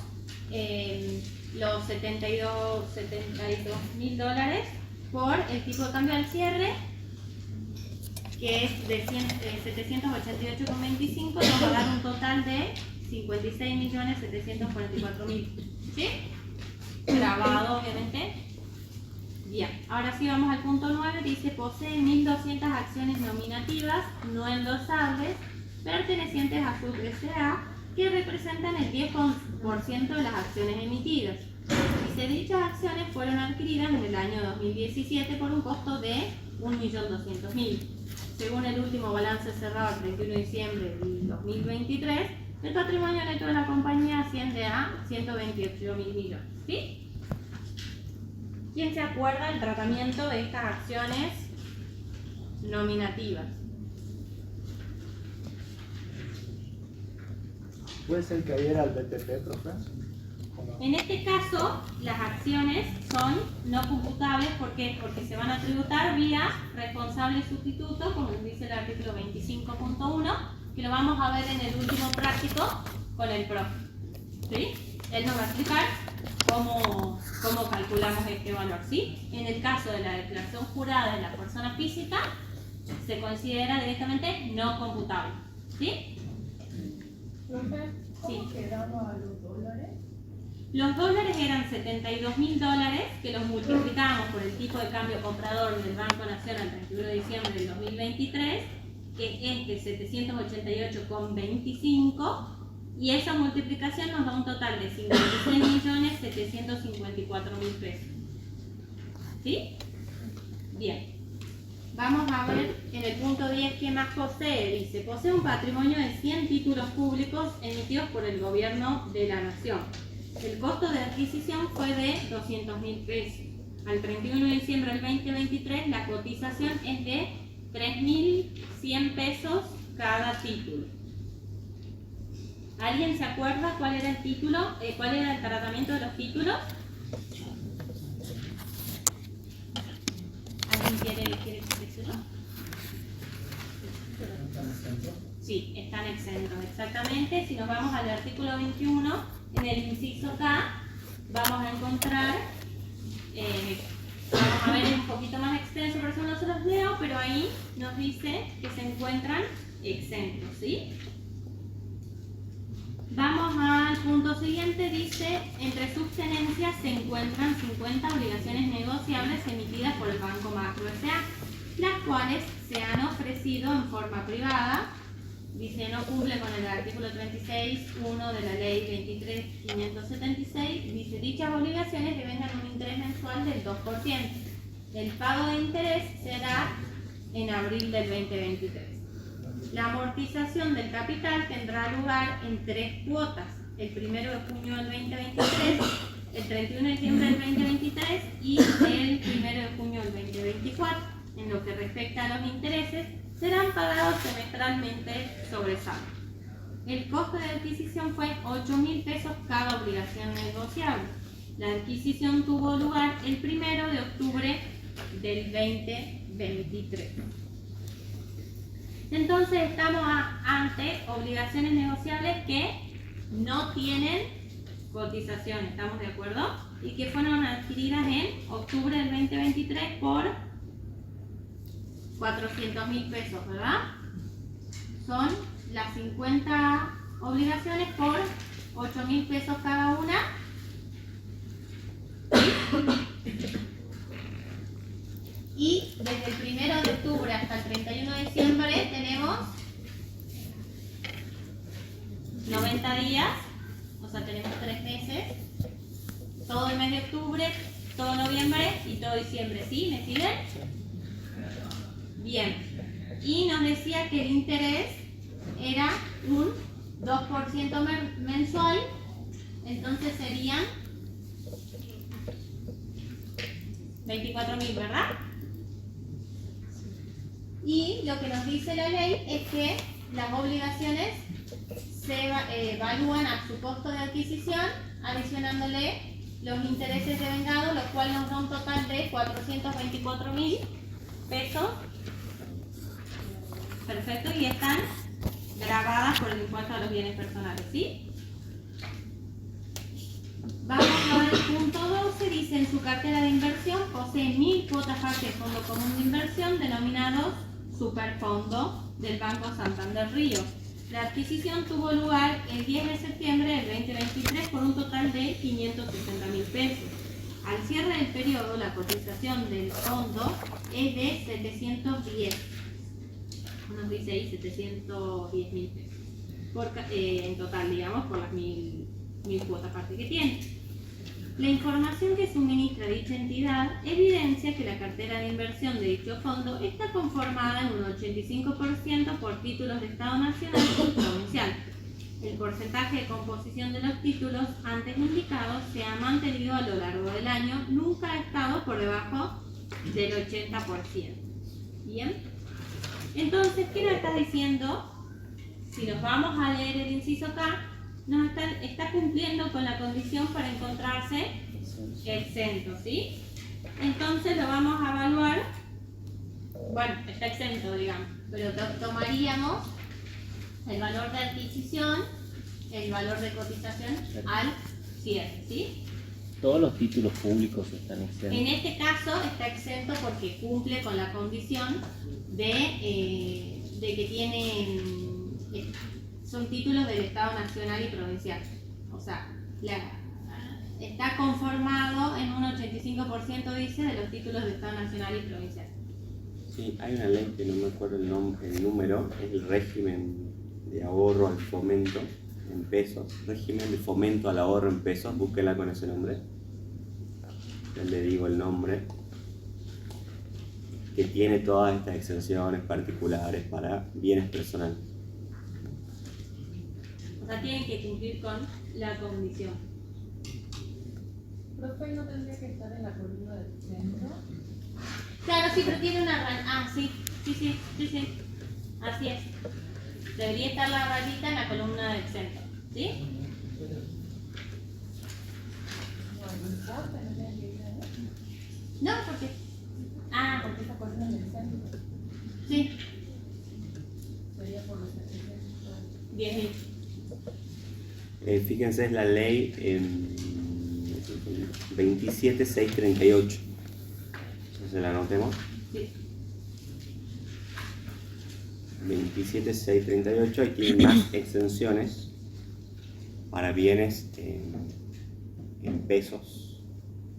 los 72.000 dólares por el tipo de cambio al cierre, que es de 788,25, nos va a dar un total de 56.744.000, ¿sí? Grabado, obviamente. Bien, ahora sí vamos al punto 9, dice, posee 1.200 acciones nominativas no endosables pertenecientes a Sub S.A. que representan el 10% de las acciones emitidas. Dice, dichas acciones fueron adquiridas en el año 2017 por un costo de 1.200.000. Según el último balance cerrado el 31 de diciembre del 2023, el patrimonio neto de la compañía asciende a 128.000 millones. ¿Sí? ¿Quién se acuerda del tratamiento de estas acciones nominativas? ¿Puede ser que ahí era el BTP, profe? ¿O no? En este caso, las acciones son no computables. ¿Por qué? Porque se van a tributar vía responsable sustituto, como dice el artículo 25.1, que lo vamos a ver en el último práctico con el profe. ¿Sí? Él nos va a explicar cómo calculamos este valor. ¿Sí? En el caso de la declaración jurada de la persona física, se considera directamente no computable. ¿Sí? Profe, ¿cómo Sí. quedamos a los dólares? Los dólares eran 72.000 dólares, que los multiplicamos por el tipo de cambio comprador del Banco Nación al 31 de diciembre del 2023, que es de 788,25, y esa multiplicación nos da un total de 56.754.000 pesos. ¿Sí? Bien. Vamos a ver en el punto 10 qué más posee. Dice, posee un patrimonio de 100 títulos públicos emitidos por el gobierno de la nación. El costo de adquisición fue de 200.000 pesos. Al 31 de diciembre del 2023 la cotización es de 3.100 pesos cada título. ¿Alguien se acuerda cuál era el título? ¿Cuál era el tratamiento de los títulos? ¿Alguien quiere decirlo? Sí, están exentos, exactamente. Si nos vamos al artículo 21, en el inciso K, vamos a encontrar, vamos a ver, es un poquito más extenso, por eso no se los leo, pero ahí nos dice que se encuentran exentos, ¿sí? Vamos al punto siguiente, dice, entre sus tenencias se encuentran 50 obligaciones negociables emitidas por el Banco Macro S.A., las cuales se han ofrecido en forma privada. Dice, no cumple con el artículo 36.1 de la ley 23.576. Dice, dichas obligaciones devengan un interés mensual del 2%. El pago de interés será en abril del 2023. La amortización del capital tendrá lugar en 3 cuotas, el 1 de junio del 2023, el 31 de diciembre del 2023 y el 1 de junio del 2024. En lo que respecta a los intereses, serán pagados semestralmente sobre saldo. El costo de adquisición fue 8.000 pesos cada obligación negociable. La adquisición tuvo lugar el 1 de octubre del 2023. Entonces estamos ante obligaciones negociables que no tienen cotización, ¿estamos de acuerdo? Y que fueron adquiridas en octubre del 2023 por 400.000 pesos, ¿verdad? Son las 50 obligaciones por 8.000 pesos cada una. Y desde el 1 de octubre hasta el 31 de diciembre tenemos 90 días, o sea, tenemos 3 meses. Todo el mes de octubre, todo noviembre y todo diciembre, ¿sí? ¿Me siguen? Bien. Y nos decía que el interés era un 2% mensual, entonces serían 24.000, ¿verdad? Y lo que nos dice la ley es que las obligaciones se evalúan a su costo de adquisición, adicionándole los intereses devengados, lo cual nos da un total de 424.000 pesos. Perfecto, y están grabadas por el impuesto a los bienes personales, ¿sí? Vamos a ver el punto 12, dice: en su cartera de inversión posee 1.000 cuotas parte de fondo común de inversión denominados Superfondo del Banco Santander Río. La adquisición tuvo lugar el 10 de septiembre del 2023 por un total de 560.000 pesos. Al cierre del periodo, la cotización del fondo es de 710. Nos dice ahí 710.000 pesos. En total, digamos, por las 1.000 cuotas parte que tiene. La información que suministra dicha entidad evidencia que la cartera de inversión de dicho fondo está conformada en un 85% por títulos de Estado nacional y provincial. El porcentaje de composición de los títulos antes indicados se ha mantenido a lo largo del año, nunca ha estado por debajo del 80%. ¿Bien? Entonces, ¿qué nos está diciendo? Si nos vamos a leer el inciso K, nos está cumpliendo con la condición para encontrarse exento, ¿sí? Entonces lo vamos a evaluar, bueno, está exento, digamos, pero tomaríamos el valor de adquisición, el valor de cotización al cierre, ¿sí? Todos los títulos públicos están exentos. En este caso está exento porque cumple con la condición de que tienen... son títulos del Estado nacional y provincial. O sea, está conformado en un 85%, dice, de los títulos del Estado nacional y provincial. Sí, hay una ley que no me acuerdo el número, es el régimen de ahorro al fomento en pesos, régimen de fomento al ahorro en pesos, búsquela con ese nombre. Ya le digo el nombre, que tiene todas estas exenciones particulares para bienes personales. O sea, tienen que cumplir con la condición. Profe, ¿no tendría que estar en la columna del centro? Claro, sí, pero tiene una raya. Ah, sí. Así es. Debería estar la rayita en la columna del centro, ¿sí? No, porque... Ah, Porque esa columna del centro sí. sería por los 10.000. Fíjense, es la ley 27638. Entonces la anotemos. Sí. 27638, ahí tienen más exenciones para bienes en pesos,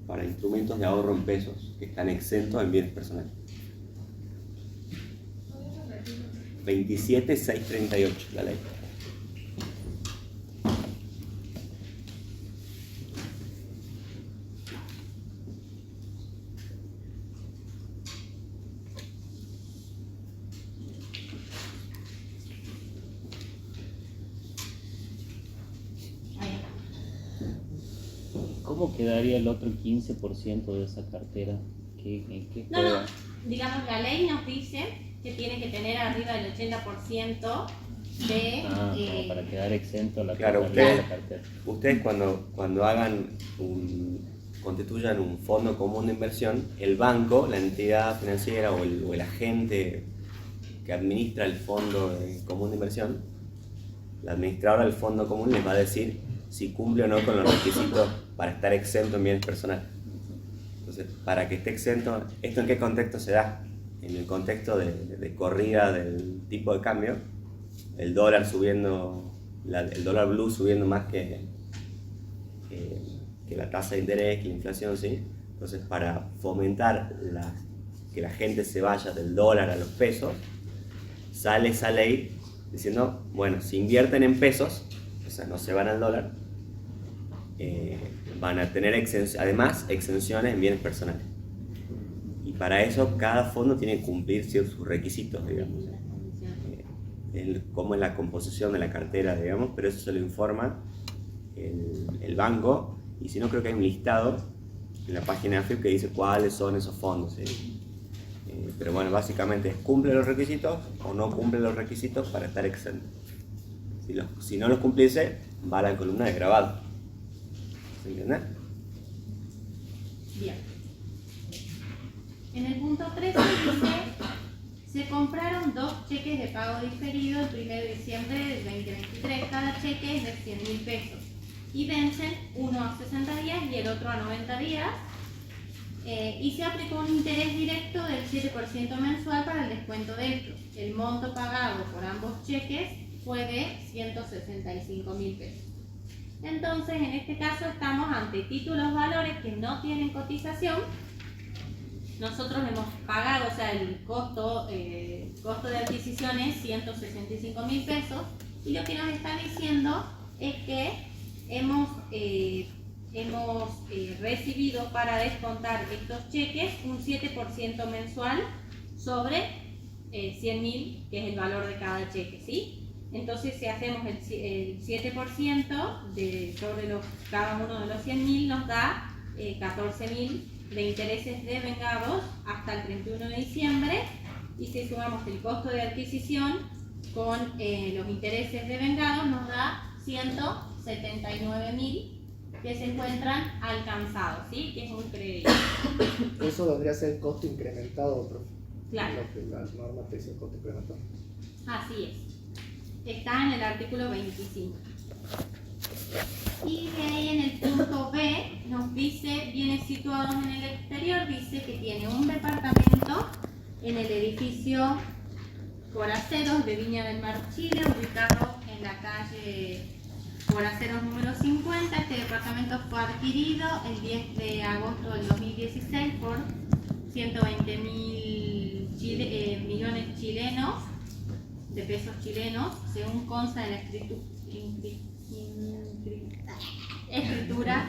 para instrumentos de ahorro en pesos que están exentos en bienes personales. 27638 la ley. ¿Cómo quedaría el otro 15% de esa cartera? ¿En qué No, juega? digamos, la ley nos dice que tiene que tener arriba del 80% de... Como para quedar exento la Claro, totalidad de la cartera. Ustedes cuando constituyan un fondo común de inversión, el banco, la entidad financiera o el agente que administra el fondo común de inversión, la administradora del fondo común les va a decir si cumple o no con los requisitos para estar exento en bienes personales. Entonces, para que esté exento, ¿esto en qué contexto se da? En el contexto de corrida del tipo de cambio, el dólar subiendo, el dólar blue subiendo más que la tasa de interés, que la inflación, ¿sí? Entonces, para fomentar que la gente se vaya del dólar a los pesos, sale esa ley diciendo, bueno, si invierten en pesos, o sea, no se van al dólar, van a tener además exenciones en bienes personales. Y para eso cada fondo tiene que cumplir sus requisitos, digamos. Cómo es la composición de la cartera, digamos, pero eso se lo informa el banco, y si no, creo que hay un listado en la página de AFIP que dice cuáles son esos fondos, ¿sí? Pero bueno, básicamente es cumple los requisitos o no cumple los requisitos para estar exento. Si no los cumpliese, va a la columna de grabado. ¿Se entiende? Bien. En el punto 13 dice: se compraron 2 cheques de pago diferido el 1 de diciembre del 2023. Cada cheque es de 100.000 pesos y vencen uno a 60 días y el otro a 90 días. Y se aplicó un interés directo del 7% mensual para el descuento de estos. El monto pagado por ambos cheques fue de 165.000 pesos. Entonces, en este caso estamos ante títulos valores que no tienen cotización. Nosotros hemos pagado, o sea, el costo de adquisición es 165.000 pesos, y lo que nos está diciendo es que hemos recibido para descontar estos cheques un 7% mensual sobre 100.000, que es el valor de cada cheque, ¿sí? Entonces, si hacemos el 7% sobre cada uno de los 100.000, nos da 14.000 de intereses devengados hasta el 31 de diciembre, y si sumamos el costo de adquisición con los intereses devengados, nos da 179.000 que se encuentran alcanzados, ¿sí? Que es un crédito. Eso vendría a ser el costo incrementado, profe. Claro. Lo que la norma te dice el costo incrementado. Así es. Está en el artículo 25. Y de ahí en el punto B nos dice bienes situados en el exterior. Dice que tiene un departamento en el edificio Coraceros de Viña del Mar, Chile, ubicado en la calle Coraceros número 50. Este departamento fue adquirido el 10 de agosto del 2016 por 120.000 millones chilenos de pesos chilenos, según consta de la escritura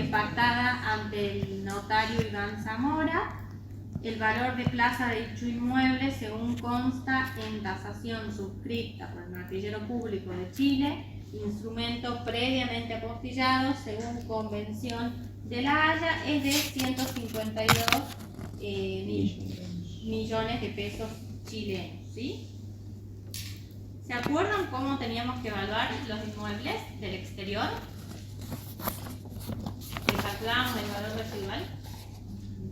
pactada ante el notario Iván Zamora. El valor de plaza de dicho inmueble, según consta en tasación suscrita por el Martillero Público de Chile, instrumento previamente apostillado según convención de La Haya, es de 152 millones de pesos chilenos, ¿sí? ¿Se acuerdan cómo teníamos que evaluar los inmuebles del exterior? ¿Que calculábamos el valor residual?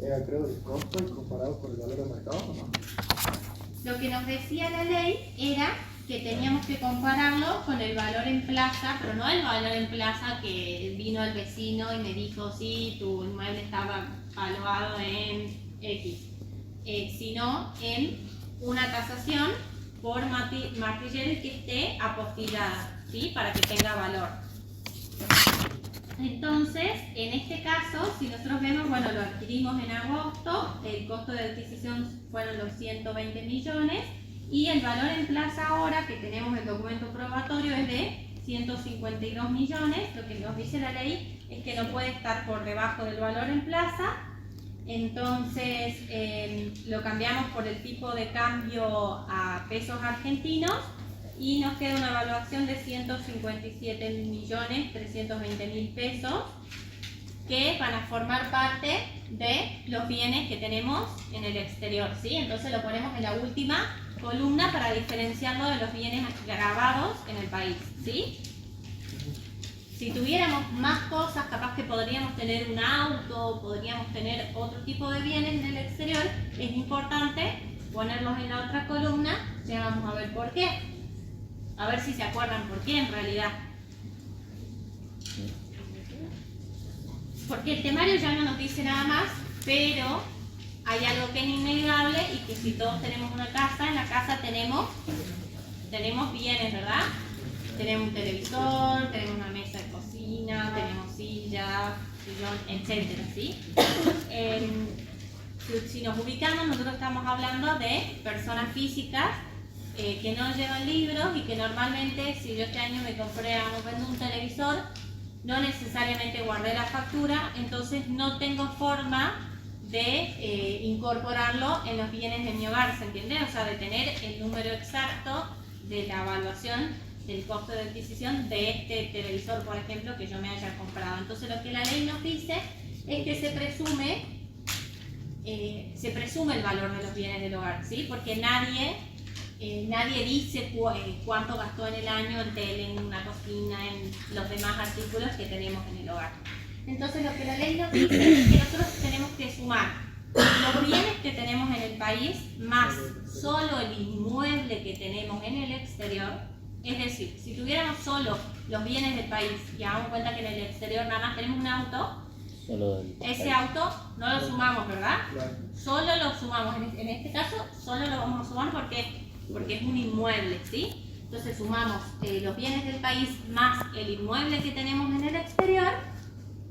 Era, creo, el costo y comparado con el valor de mercado, ¿o no? Lo que nos decía la ley era que teníamos que compararlo con el valor en plaza, pero no el valor en plaza que vino el vecino y me dijo, sí, tu inmueble estaba valuado en X, sino en una tasación por martillero que esté apostillada, ¿sí? Para que tenga valor. Entonces, en este caso, si nosotros vemos, bueno, lo adquirimos en agosto, el costo de adquisición fueron los 120 millones y el valor en plaza ahora, que tenemos el documento probatorio, es de 152 millones. Lo que nos dice la ley es que no puede estar por debajo del valor en plaza. Entonces lo cambiamos por el tipo de cambio a pesos argentinos y nos queda una evaluación de 157.320.000 pesos que van a formar parte de los bienes que tenemos en el exterior, ¿sí? Entonces lo ponemos en la última columna para diferenciarlo de los bienes grabados en el país, ¿sí? Si tuviéramos más cosas, capaz que podríamos tener un auto, podríamos tener otro tipo de bienes en el exterior, es importante ponerlos en la otra columna. Ya vamos a ver por qué. A ver si se acuerdan por qué en realidad. Porque el temario ya no nos dice nada más, pero hay algo que es innegable y que si todos tenemos una casa, en la casa tenemos bienes, ¿verdad? Tenemos un televisor, tenemos una mesa de cocina, tenemos silla, sillón, etcétera, ¿sí? Si nos ubicamos, nosotros estamos hablando de personas físicas que no llevan libros y que normalmente, si yo este año me compré, vendo un televisor, no necesariamente guardé la factura, entonces no tengo forma de incorporarlo en los bienes de mi hogar, ¿se entiende? O sea, de tener el número exacto de la evaluación del costo de adquisición de este televisor, por ejemplo, que yo me haya comprado. Entonces lo que la ley nos dice es que se presume el valor de los bienes del hogar, ¿sí? Porque nadie dice cuánto gastó en el año en tele, en una cocina, en los demás artículos que tenemos en el hogar. Entonces lo que la ley nos dice es que nosotros tenemos que sumar los bienes que tenemos en el país más solo el inmueble que tenemos en el exterior. Es decir, si tuviéramos solo los bienes del país y hagamos cuenta que en el exterior nada más tenemos un auto, ese auto no lo sumamos, ¿verdad? Solo lo sumamos, en este caso solo lo vamos a sumar porque es un inmueble, ¿sí? Entonces sumamos los bienes del país más el inmueble que tenemos en el exterior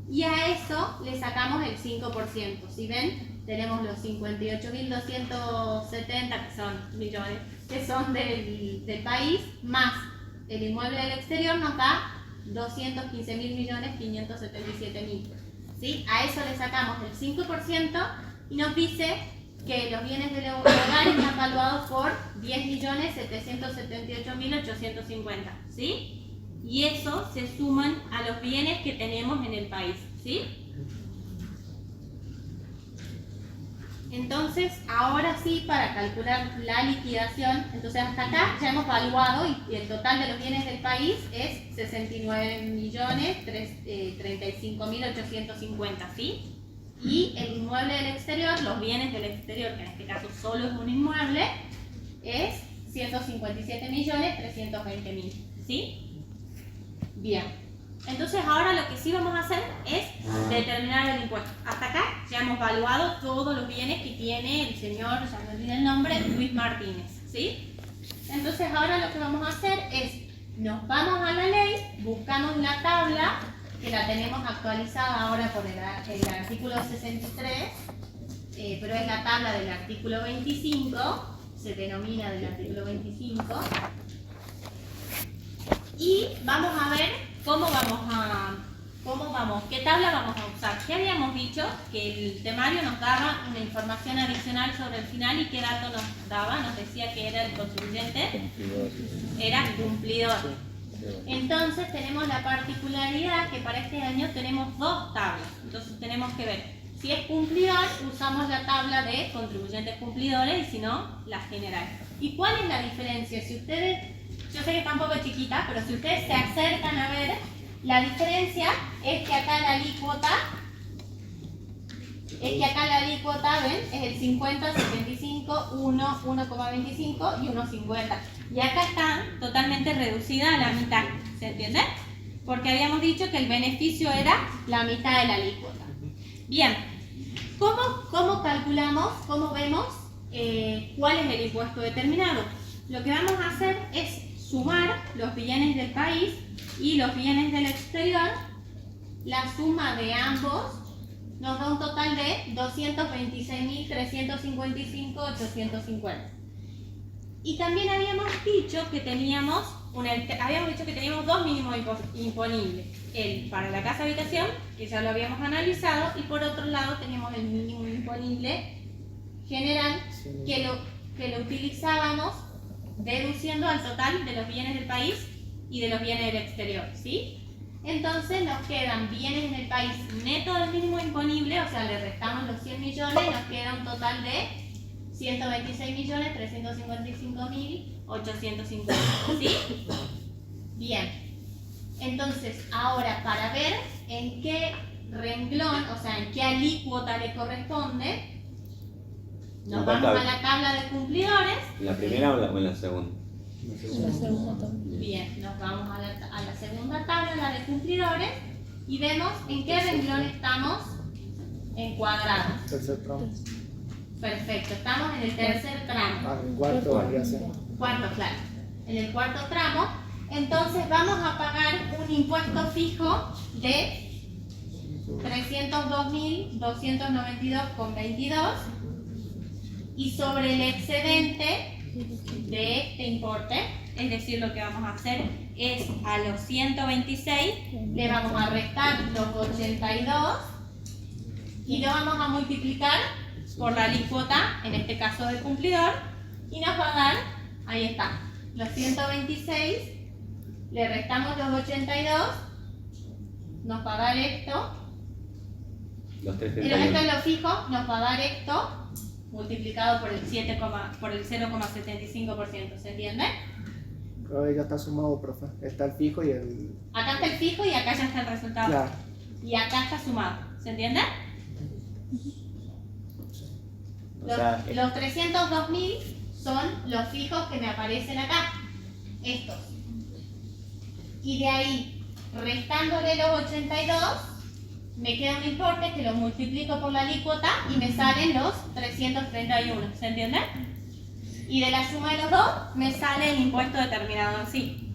y a eso le sacamos el 5%. Si ven, tenemos los 58.270 que son millones, que son del país, más el inmueble del exterior nos da 215.000.577.000. ¿Sí? A eso le sacamos el 5% y nos dice que los bienes del hogar están valuados por 10.778.850, ¿sí? Y eso se suman a los bienes que tenemos en el país, ¿sí? Entonces, ahora sí, para calcular la liquidación, entonces hasta acá ya hemos valuado y el total de los bienes del país es 69.035.850, ¿sí? Y el inmueble del exterior, los bienes del exterior, que en este caso solo es un inmueble, es 157.320.000, ¿sí? Bien. Entonces ahora lo que sí vamos a hacer es determinar el impuesto. Hasta acá ya hemos evaluado todos los bienes que tiene el señor, ya me olvidé el nombre, Luis Martínez, ¿sí? Entonces ahora lo que vamos a hacer es, nos vamos a la ley, buscamos la tabla, que la tenemos actualizada ahora por el artículo 63, pero es la tabla del artículo 25, se denomina del artículo 25, y vamos a ver qué tabla vamos a usar. Ya habíamos dicho que el temario nos daba una información adicional sobre el final y qué dato nos daba, nos decía que era el contribuyente, era cumplidor. Entonces tenemos la particularidad que para este año tenemos dos tablas, entonces tenemos que ver si es cumplidor, usamos la tabla de contribuyentes cumplidores y si no, la general. ¿Y cuál es la diferencia? Si ustedes, yo sé que está un poco chiquita, pero si ustedes se acercan a ver, la diferencia es que acá la alícuota, ¿ven? Es el 50, 75, 1, 1,25 y 1,50. Y acá está totalmente reducida a la mitad, ¿se entiende? Porque habíamos dicho que el beneficio era la mitad de la alícuota. Bien, ¿cómo calculamos, cómo vemos cuál es el impuesto determinado? Lo que vamos a hacer es sumar los bienes del país y los bienes del exterior. La suma de ambos nos da un total de 226.355.850. Y también habíamos dicho que teníamos dos mínimos imponibles. El para la casa habitación, que ya lo habíamos analizado, y por otro lado teníamos el mínimo imponible general, que lo utilizábamos deduciendo al total de los bienes del país y de los bienes del exterior, ¿sí? Entonces nos quedan bienes en el país neto del mínimo imponible, o sea, le restamos los 100 millones y nos queda un total de 126.355.850, ¿sí? Bien. Entonces, ahora para ver en qué renglón, o sea, en qué alícuota le corresponde, nos vamos a la tabla de cumplidores. ¿La primera o en la segunda? La segunda tabla. Bien, nos vamos a la segunda tabla, la de cumplidores, y vemos en qué renglón estamos encuadrados. Tercer tramo. Perfecto, estamos en el tercer tramo. Ah, en cuarto podría ser. Cuarto, claro. En el cuarto tramo, entonces vamos a pagar un impuesto fijo de 302.292,22 y sobre el excedente de este importe, es decir, lo que vamos a hacer es a los 126 le vamos a restar los 82 y lo vamos a multiplicar por la alícuota, en este caso del cumplidor, y nos va a dar, ahí está, los 126, le restamos los 82, nos va a dar esto, Los y el resto 331. de lo fijo nos va a dar esto multiplicado por el 0,75%, ¿se entiende? Pero ya está sumado, profe. Está el fijo y el... Acá está el fijo y acá ya está el resultado. Claro. Y acá está sumado, ¿se entiende? O sea, Los 302.000 son los fijos que me aparecen acá, estos. Y de ahí, restándole los 82, me queda un importe que lo multiplico por la alícuota y me salen los 331, ¿se entiende? Y de la suma de los dos, me sale el impuesto determinado en sí.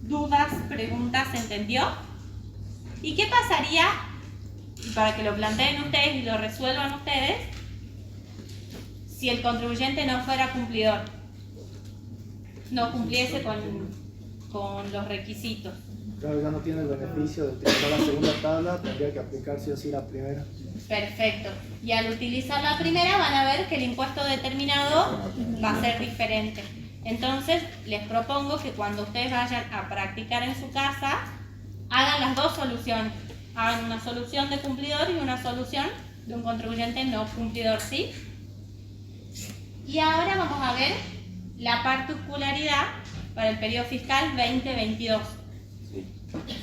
¿Dudas, preguntas, se entendió? ¿Y qué pasaría, para que lo planteen ustedes y lo resuelvan ustedes, si el contribuyente no fuera cumplidor? No cumpliese con los requisitos. Claro, ya no tiene el beneficio de utilizar la segunda tabla, tendría que aplicar sí o sí la primera. Perfecto. Y al utilizar la primera van a ver que el impuesto determinado va a ser diferente. Entonces, les propongo que cuando ustedes vayan a practicar en su casa, hagan las dos soluciones. Hagan una solución de cumplidor y una solución de un contribuyente no cumplidor, ¿sí? Y ahora vamos a ver la particularidad para el periodo fiscal 2022. sí.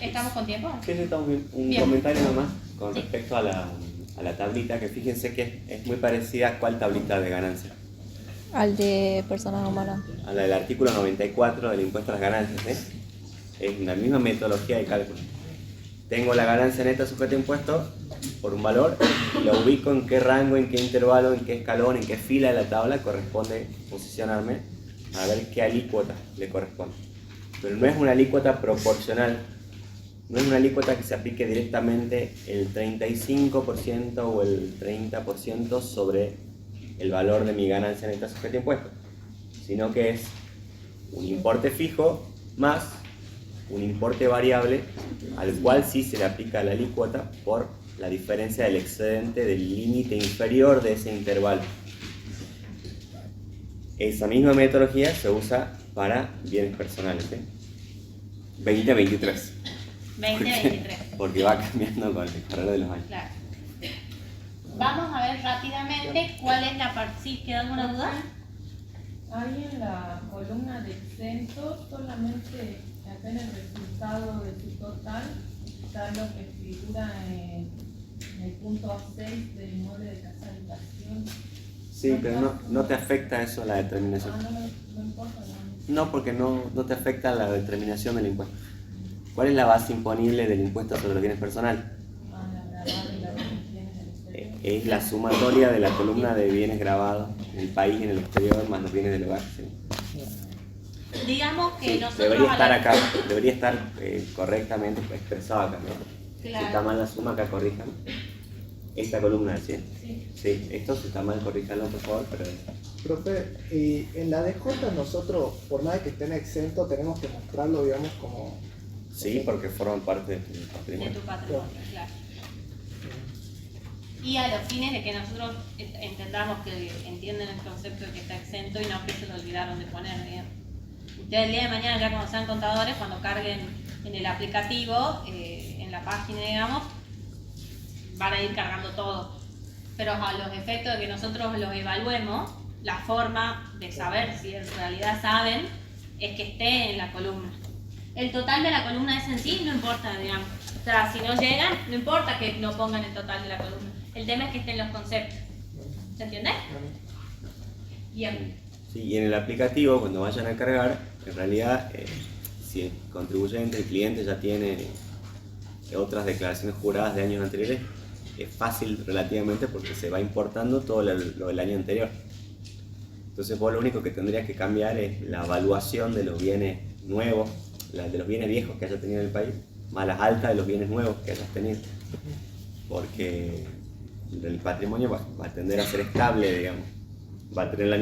¿Estamos con tiempo? Sí, estamos bien. Un Bien. comentario nomás con Sí. respecto a la tablita, que fíjense que es muy parecida a cuál tablita de ganancia. Al de personas humanas. A la del artículo 94 del impuesto a las ganancias, ¿eh? Es la misma metodología de cálculo. Tengo la ganancia neta sujeta a impuesto por un valor, lo ubico en qué rango, en qué intervalo, en qué escalón, en qué fila de la tabla corresponde posicionarme a ver qué alícuota le corresponde. Pero no es una alícuota proporcional, no es una alícuota que se aplique directamente el 35% o el 30% sobre el valor de mi ganancia neta sujeta a impuesto, sino que es un importe fijo más un importe variable al cual sí se le aplica la alícuota por la diferencia del excedente del límite inferior de ese intervalo. Esa misma metodología se usa para bienes personales, ¿eh? 2023. 2023. Porque va cambiando con el correr de los años. Claro. Vamos a ver rápidamente cuál es la parte. ¿Sí? ¿Queda alguna duda? Ahí en la columna de exentos, solamente acá en el resultado de su total, está lo que figura en el punto 6 del inmueble de casa habitación. Sí, pero no te afecta eso la determinación. No importa, No, porque no te afecta la determinación del impuesto. ¿Cuál es la base imponible del impuesto sobre los bienes personales? la grabada y la de los bienes del exterior. Es la sumatoria de la columna de bienes grabados en el país y en el exterior más los bienes del hogar. ¿Sí? Digamos que Sí, nosotros. debería a estar la- acá, debería estar correctamente expresado acá, ¿no? Claro. Si está mal la suma, acá corrijan. Esta columna, ¿sí? Sí. Sí, esto si está mal, corríjanlo por favor, pero... Profe, y en la DJ nosotros, por más que estén exentos, tenemos que mostrarlo, digamos, como... Sí, porque forman parte del De patrimonio. tu patrimonio, claro. Y a los fines de que nosotros entendamos que entienden el concepto de que está exento y no que se lo olvidaron de poner, digamos. Ustedes el día de mañana, ya como sean contadores, cuando carguen en el aplicativo, en la página, digamos, van a ir cargando todo. Pero a los efectos de que nosotros los evaluemos, la forma de saber si en realidad saben es que esté en la columna. El total de la columna es en sí, no importa, digamos. O sea, si no llegan, no importa que no pongan el total de la columna. El tema es que estén los conceptos. ¿Se entiende? Bien. Sí, y en el aplicativo, cuando vayan a cargar, en realidad, si el contribuyente, el cliente ya tiene otras declaraciones juradas de años anteriores, es fácil relativamente porque se va importando todo lo del año anterior. Entonces vos lo único que tendrías que cambiar es la evaluación de los bienes nuevos, de los bienes viejos que hayas tenido en el país, más las altas de los bienes nuevos que hayas tenido. Porque el patrimonio va a tender a ser estable, digamos. va a tener la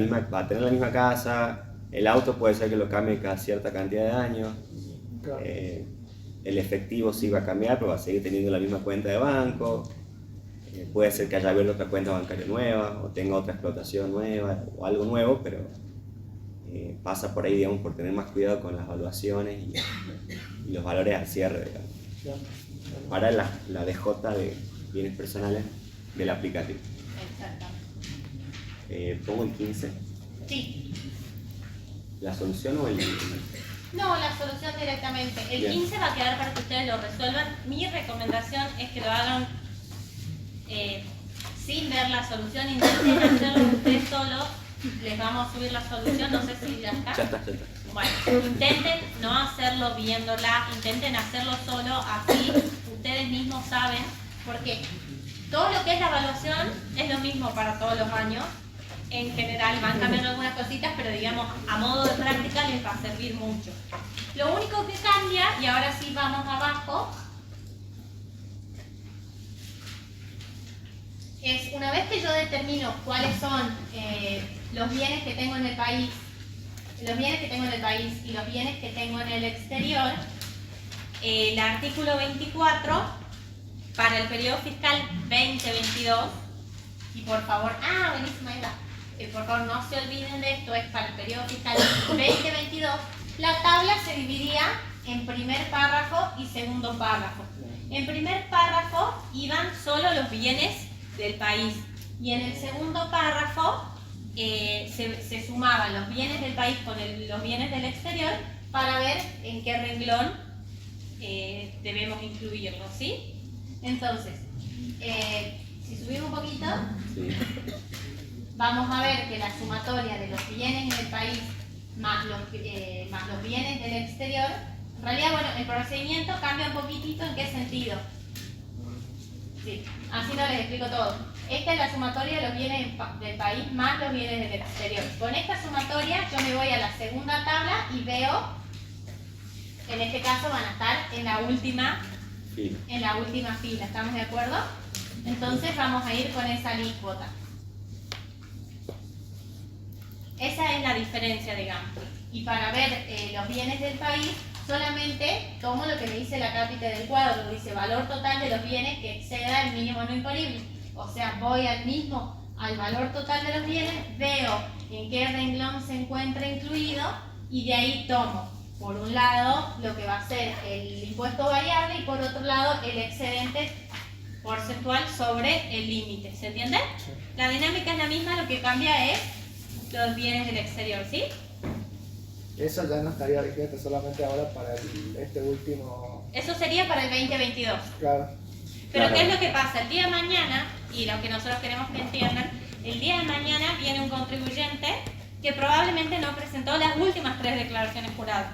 misma casa, el auto puede ser que lo cambie cada cierta cantidad de años, Claro. el efectivo sí va a cambiar, pero va a seguir teniendo la misma cuenta de banco, puede ser que haya abierto otra cuenta bancaria nueva, o tenga otra explotación nueva, o algo nuevo, pero pasa por ahí, digamos, por tener más cuidado con las evaluaciones y los valores al cierre, digamos. Claro. Para la DJ de bienes personales del aplicativo. Exactamente. Pongo el 15. Sí. ¿La solución o el...? No, la solución directamente. El Bien. 15 va a quedar para que ustedes lo resuelvan. Mi recomendación es que lo hagan sin ver la solución. Intenten hacerlo ustedes solos. Les vamos a subir la solución, no sé si ya está. Ya está. Bueno, intenten no hacerlo viéndola, intenten hacerlo solo, así ustedes mismos saben, porque todo lo que es la evaluación es lo mismo para todos los años. En general van cambiando algunas cositas, pero digamos, a modo de práctica les va a servir mucho. Lo único que cambia, y ahora sí vamos abajo, es una vez que yo determino cuáles son los bienes que tengo en el país, y los bienes que tengo en el exterior, el artículo 24 para el periodo fiscal 2022, y por favor, buenísima idea, por favor no se olviden de esto, es para el periodo fiscal 2022, la tabla se dividía en primer párrafo y segundo párrafo. En primer párrafo iban solo los bienes del país, y en el segundo párrafo se sumaban los bienes del país con los bienes del exterior para ver en qué renglón debemos incluirlos, ¿sí? Entonces, si subimos un poquito, Sí. vamos a ver que la sumatoria de los bienes en el país más los bienes del exterior, en realidad, bueno, el procedimiento cambia un poquitito. ¿En qué sentido? Sí, así no les explico todo. Esta es la sumatoria de los bienes del país más los bienes del exterior. Con esta sumatoria yo me voy a la segunda tabla y veo, en este caso van a estar en la última fila. ¿Estamos de acuerdo? Entonces vamos a ir con esa alícuota. Esa es la diferencia, digamos. Y para ver los bienes del país, solamente tomo lo que me dice la cápita del cuadro. Dice valor total de los bienes que exceda el mínimo no imponible. O sea, voy al valor total de los bienes, veo en qué renglón se encuentra incluido y de ahí tomo, por un lado, lo que va a ser el impuesto variable y por otro lado, el excedente porcentual sobre el límite. ¿Se entiende? La dinámica es la misma, lo que cambia es los bienes del exterior, ¿sí? Eso ya no estaría vigente solamente ahora para este último. Eso sería para el 2022. Claro. Pero Claro. ¿qué es lo que pasa? El día de mañana, y lo que nosotros queremos que entiendan, el día de mañana viene un contribuyente que probablemente no presentó las últimas 3 declaraciones juradas.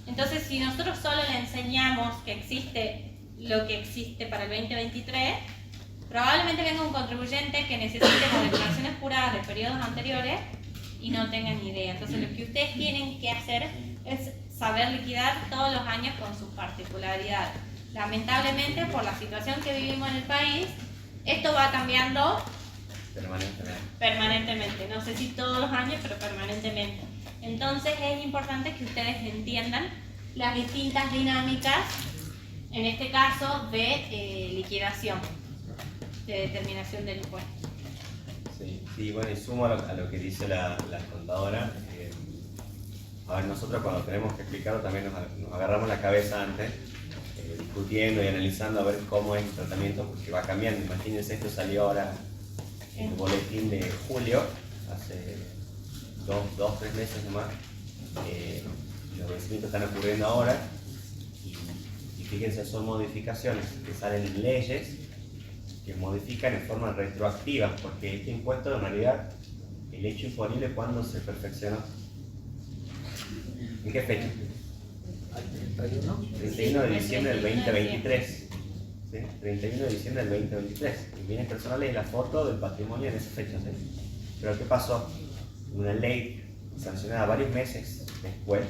Entonces, si nosotros solo le enseñamos que existe lo que existe para el 2023, probablemente venga un contribuyente que necesite las declaraciones juradas de periodos anteriores y no tenga ni idea. Entonces, lo que ustedes tienen que hacer es saber liquidar todos los años con sus particularidades. Lamentablemente, por la situación que vivimos en el país, esto va cambiando permanentemente. No sé si todos los años, pero permanentemente. Entonces es importante que ustedes entiendan las distintas dinámicas, en este caso de liquidación, de determinación del impuesto. Sí, bueno, y sumo a lo que dice la contadora. A ver, nosotros cuando tenemos que explicarlo también nos agarramos la cabeza antes, discutiendo y analizando a ver cómo es el tratamiento, porque va cambiando. Imagínense, esto salió ahora en el boletín de julio, hace 2-3 meses nomás. Los vencimientos están ocurriendo ahora y fíjense, son modificaciones que salen en leyes que modifican en forma retroactiva, porque este impuesto en realidad, el hecho imponible, ¿cuándo se perfeccionó? ¿En qué fecha? 31 de diciembre del 2023. ¿Sí? 31 de diciembre del 2023. En bienes personales es la foto del patrimonio en esa fecha. ¿Sí? Pero ¿qué pasó? Una ley sancionada varios meses después,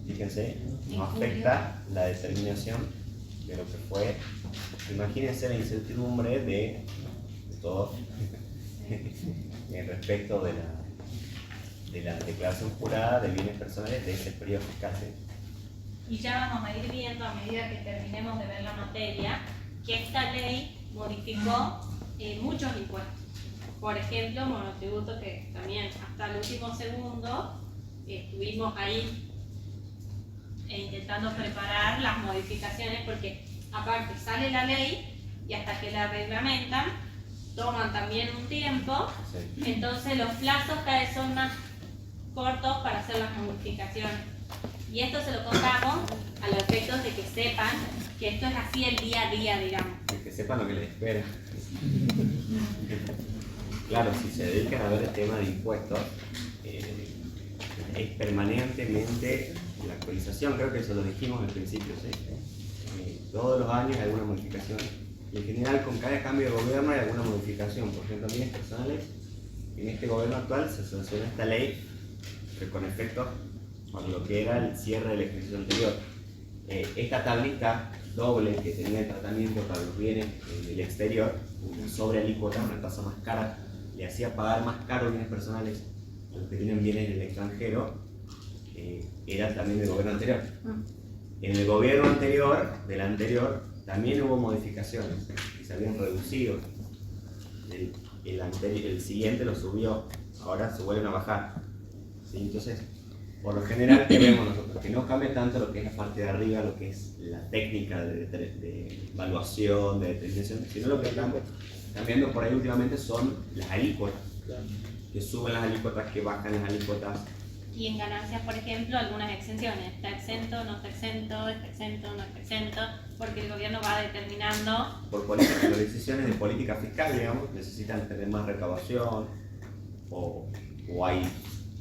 fíjense, no afecta la determinación de lo que fue. Imagínense la incertidumbre de todo respecto de la declaración jurada de bienes personales de ese periodo fiscal. ¿Sí? Y ya vamos a ir viendo a medida que terminemos de ver la materia que esta ley modificó muchos impuestos. Por ejemplo, monotributo, que también hasta el último segundo estuvimos ahí intentando preparar las modificaciones, porque aparte sale la ley y hasta que la reglamentan toman también un tiempo, Sí. entonces los plazos cada vez son más cortos para hacer las modificaciones. Y esto se lo contamos a los efectos de que sepan que esto es así el día a día, digamos. Que sepan lo que les espera. Claro, si se dedican a ver el tema de impuestos, es permanentemente la actualización, creo que eso lo dijimos al principio, ¿sí? Todos los años hay alguna modificación. Y en general con cada cambio de gobierno hay alguna modificación. Por ejemplo, bienes personales, en este gobierno actual se sancionó esta ley que con efecto con lo que era el cierre del ejercicio anterior. Esta tablita doble que tenía el tratamiento para los bienes del exterior, una sobrealícuota, una tasa más cara, le hacía pagar más caro bienes personales a los que tienen bienes en el extranjero, era también del gobierno anterior. En el gobierno anterior, del anterior, también hubo modificaciones y se habían reducido. El siguiente lo subió, ahora se vuelven a bajar. ¿Sí? Entonces, por lo general, ¿qué vemos nosotros? Que no cambia tanto lo que es la parte de arriba, lo que es la técnica de evaluación, de determinación, sino lo que está cambiando por ahí últimamente son las alícuotas. Que suben las alícuotas, que bajan las alícuotas. Y en ganancias, por ejemplo, algunas exenciones. Está exento, no está exento, no está exento, porque el gobierno va determinando. Por las decisiones de política fiscal, digamos, necesitan tener más recaudación o hay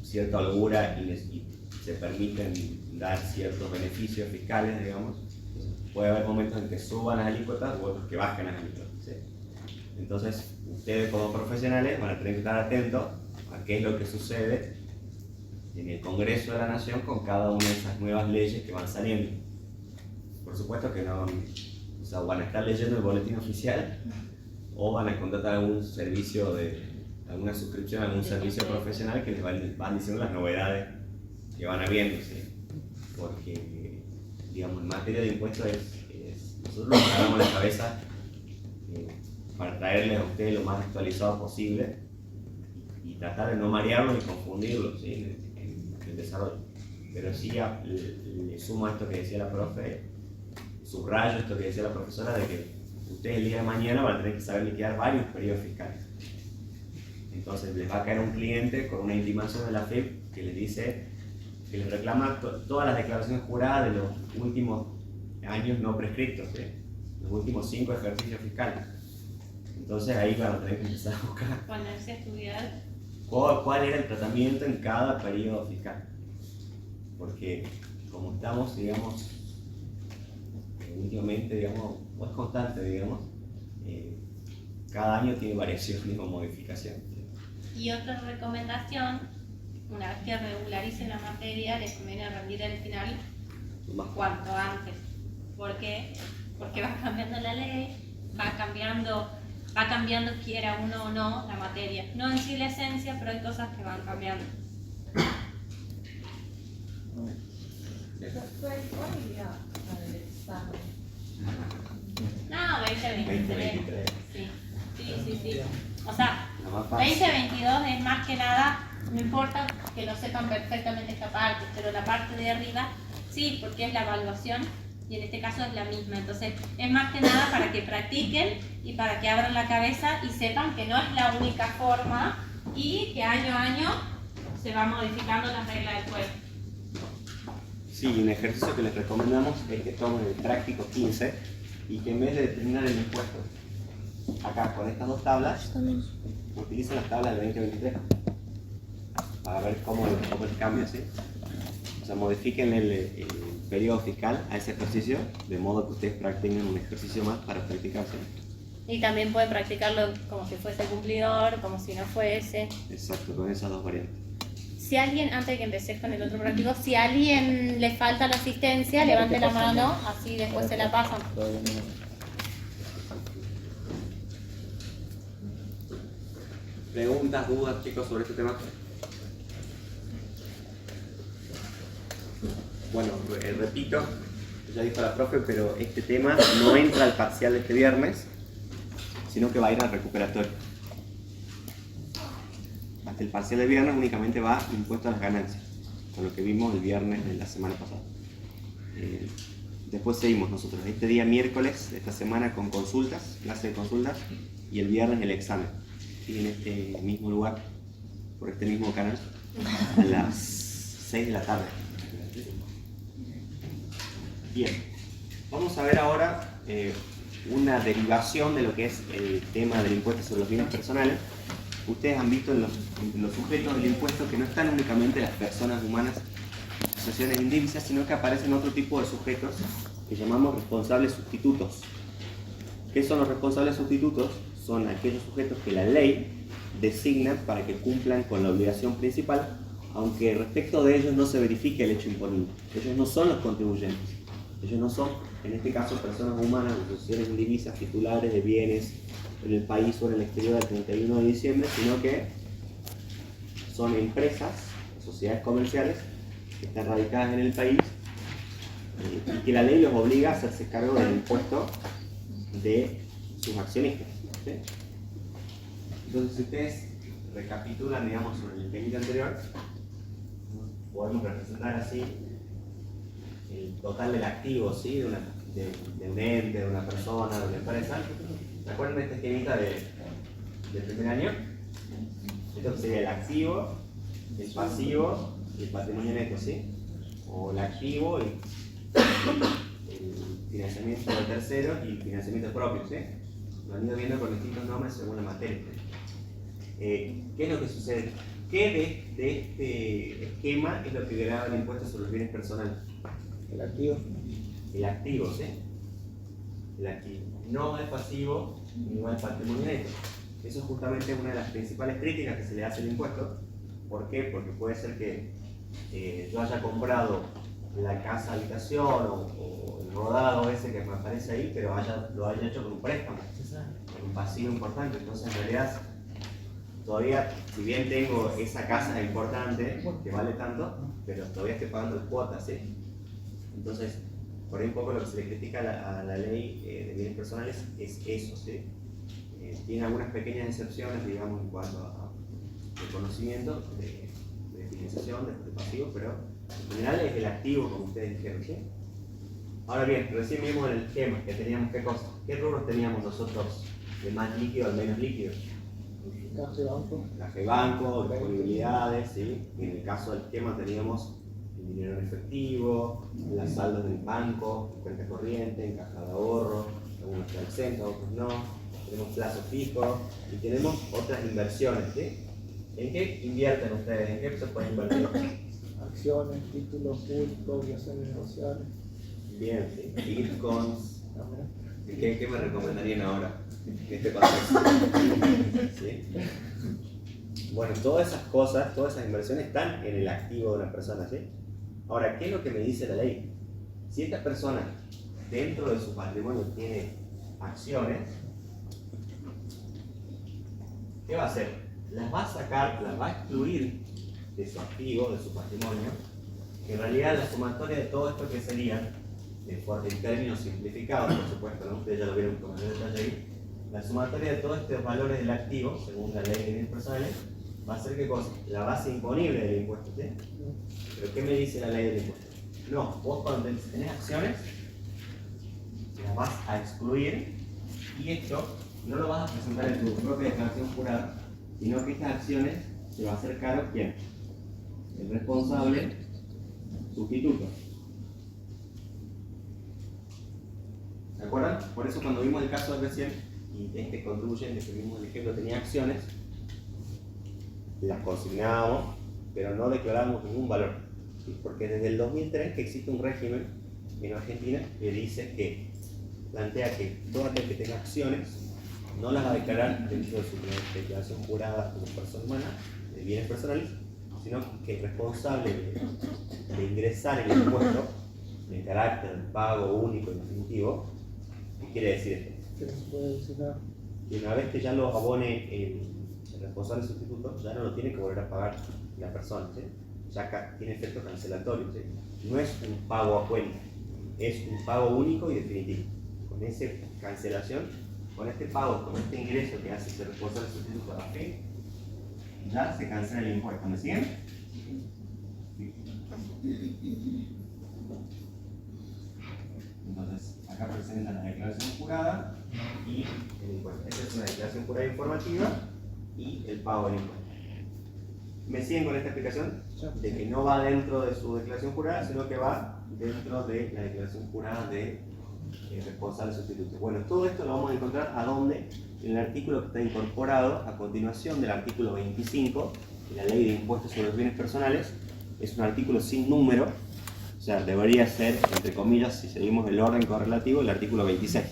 cierta holgura y se permiten dar ciertos beneficios fiscales, digamos. Entonces, puede haber momentos en que suban las alícuotas o otros que bajen las alícuotas. ¿Sí? Entonces, ustedes como profesionales van a tener que estar atentos a qué es lo que sucede en el Congreso de la Nación con cada una de esas nuevas leyes que van saliendo. Por supuesto que no, o sea, van a estar leyendo el boletín oficial o van a contratar algún servicio alguna suscripción a algún servicio profesional que les van diciendo las novedades que van habiendo, ¿sí? Porque, digamos, en materia de impuestos nosotros nos agarramos la cabeza para traerles a ustedes lo más actualizado posible y tratar de no marearlos y confundirlos, ¿sí? en el desarrollo. Pero sí le sumo a esto que decía la profe, subrayo esto que decía la profesora, de que ustedes el día de mañana van a tener que saber liquidar varios periodos fiscales. Entonces les va a caer un cliente con una intimación de la FIP que les dice, que les reclama todas las declaraciones juradas de los últimos años no prescriptos, ¿sí? Los últimos 5 ejercicios fiscales. Entonces ahí van a tener que empezar a buscar Ponerse a estudiar. cuál era el tratamiento en cada periodo fiscal. Porque como estamos, digamos, últimamente, digamos, o es constante, digamos, cada año tiene variaciones o modificaciones. Y otra recomendación, una vez que regularicen la materia, les conviene rendir el final cuanto antes. ¿Por qué? Porque va cambiando la ley, va cambiando quiera uno o no la materia. No en sí la esencia, pero hay cosas que van cambiando. ¿Cuál iría al examen? No, 2023. 2023. Sí. O sea, 2022 es más que nada, no importa que lo sepan perfectamente esta parte, pero la parte de arriba sí, porque es la evaluación y en este caso es la misma. Entonces es más que nada para que practiquen y para que abran la cabeza y sepan que no es la única forma y que año a año se va modificando las reglas del juego. Sí, un ejercicio que les recomendamos es que tomen el práctico 15 y que en vez de determinar el impuesto acá con estas dos tablas, utilicen las tablas del 2023 para ver cómo les cambia, ¿sí? O sea, modifiquen el periodo fiscal a ese ejercicio de modo que ustedes practiquen un ejercicio más para practicarse. Y también pueden practicarlo como si fuese cumplidor, como si no fuese. Exacto, con esas dos variantes. Si alguien, antes de que empecés con el otro práctico, si a alguien le falta la asistencia, levante la mano, así después se la pasan. ¿Preguntas, dudas, chicos, sobre este tema? bueno, repito, ya dijo la profe, pero este tema no entra al parcial de este viernes, sino que va a ir al recuperatorio. Hasta el parcial de viernes únicamente va impuesto a las ganancias, con lo que vimos el viernes de la semana pasada. Después seguimos nosotros, este día miércoles de esta semana con consultas, clase de consultas, y el viernes el examen. Y en este mismo lugar, por este mismo canal, a las 6 de la tarde. Bien, vamos a ver ahora una derivación de lo que es el tema del impuesto sobre los bienes personales. Ustedes han visto en los sujetos del impuesto que no están únicamente las personas humanas, asociaciones indígenas, sino que aparecen otro tipo de sujetos que llamamos responsables sustitutos. ¿Qué son los responsables sustitutos? Son aquellos sujetos que la ley designa para que cumplan con la obligación principal, aunque respecto de ellos no se verifique el hecho imponible. Ellos no son los contribuyentes. Ellos no son, en este caso, personas humanas, asociaciones indivisas, titulares de bienes en el país o en el exterior del 31 de diciembre, sino que son empresas, sociedades comerciales, que están radicadas en el país y que la ley los obliga a hacerse cargo del impuesto de sus accionistas. ¿Sí? Entonces, si ustedes recapitulan, digamos, sobre el penito anterior, podemos representar así el total del activo, ¿sí? de un ente, de una persona, de una empresa. ¿Se acuerdan de esta esquemita del primer año? Esto sería el activo, el pasivo y el patrimonio neto, ¿sí? O el activo y el financiamiento de terceros y el financiamiento propio, ¿sí? Lo han ido viendo con distintos nombres según la materia. ¿Qué es lo que sucede? ¿Qué de este esquema es lo que grava el impuesto sobre los bienes personales? El activo. El activo, ¿sí? El activo. No el pasivo ni el patrimonio neto. Eso es justamente una de las principales críticas que se le hace al impuesto. ¿Por qué? Porque puede ser que yo haya comprado la casa habitación o el rodado ese que me aparece ahí, pero lo haya hecho con un préstamo, con un pasivo importante. Entonces, en realidad, todavía, si bien tengo esa casa importante, que vale tanto, pero todavía estoy pagando las cuotas, ¿sí? Entonces, por ahí un poco lo que se le critica a la ley de bienes personales es eso, ¿sí? Tiene algunas pequeñas excepciones, digamos, en cuanto a conocimiento, de financiación, de pasivo, pero en general es el activo, como ustedes dijeron, ¿sí? Ahora bien, recién vimos en el esquema que teníamos qué cosas. ¿Qué rubros teníamos nosotros de más líquido al menos líquido? Caja de banco. Caja de banco, disponibilidades, ¿sí? Y en el caso del esquema teníamos el dinero en efectivo, las saldos del banco, en cuenta corriente, en caja de ahorro, algunos están exentos, otros no. Tenemos plazos fijos y tenemos otras inversiones, ¿sí? ¿En qué invierten ustedes? ¿En qué se puede invertir? Acciones, títulos públicos, obligaciones negociables. Bien, ¿sí? Bitcoins. ¿Qué me recomendarían ahora? ¿Qué te pasa? ¿Sí? Bueno, todas esas cosas, todas esas inversiones están en el activo de una persona, ¿sí? Ahora, ¿qué es lo que me dice la ley? Si esta persona dentro de su patrimonio tiene acciones, ¿qué va a hacer? Las va a sacar, las va a excluir de su activo, de su patrimonio, que en realidad la sumatoria de todo esto que sería, en términos simplificados, por supuesto, ¿no? Ustedes ya lo vieron con mayor detalle ahí, la sumatoria de todos estos valores del activo, según la ley de bienes personales, va a ser ¿qué cosa? La base imponible del impuesto, ¿sí? ¿Pero qué me dice la ley del impuesto? No, vos cuando tenés acciones, las vas a excluir y esto no lo vas a presentar en tu propia declaración jurada, sino que estas acciones se va a hacer cargo ¿quién? El responsable sustituto. ¿Se acuerdan? Por eso cuando vimos el caso de recién, y este contribuyente que vimos el ejemplo tenía acciones, las consignábamos, pero no declarábamos ningún valor. ¿Sí? Porque desde el 2003 que existe un régimen en Argentina que dice que plantea que todo aquel que tenga acciones no las va a declarar dentro de su declaración jurada como persona humana de bienes personales, sino que el responsable de ingresar el impuesto de carácter, pago único y definitivo. ¿Qué quiere decir esto? Que no se puede decir nada. Y una vez que ya lo abone el responsable sustituto, ya no lo tiene que volver a pagar la persona, ¿sí? ya tiene efecto cancelatorio, ¿sí? No es un pago a cuenta, es un pago único y definitivo. Con esa cancelación, con este pago, con este ingreso que hace ese responsable sustituto a la fe, ya se cancela el impuesto. ¿Me siguen? Entonces, acá presentan la declaración jurada y el impuesto. Esta es una declaración jurada informativa y el pago del impuesto. ¿Me siguen con esta explicación? De que no va dentro de su declaración jurada, sino que va dentro de la declaración jurada de responsable sustituto. Bueno, todo esto lo vamos a encontrar ¿a dónde? En el artículo que está incorporado a continuación del artículo 25 de la Ley de Impuestos sobre los Bienes Personales. Es un artículo sin número, o sea, debería ser, entre comillas, si seguimos el orden correlativo, el artículo 26.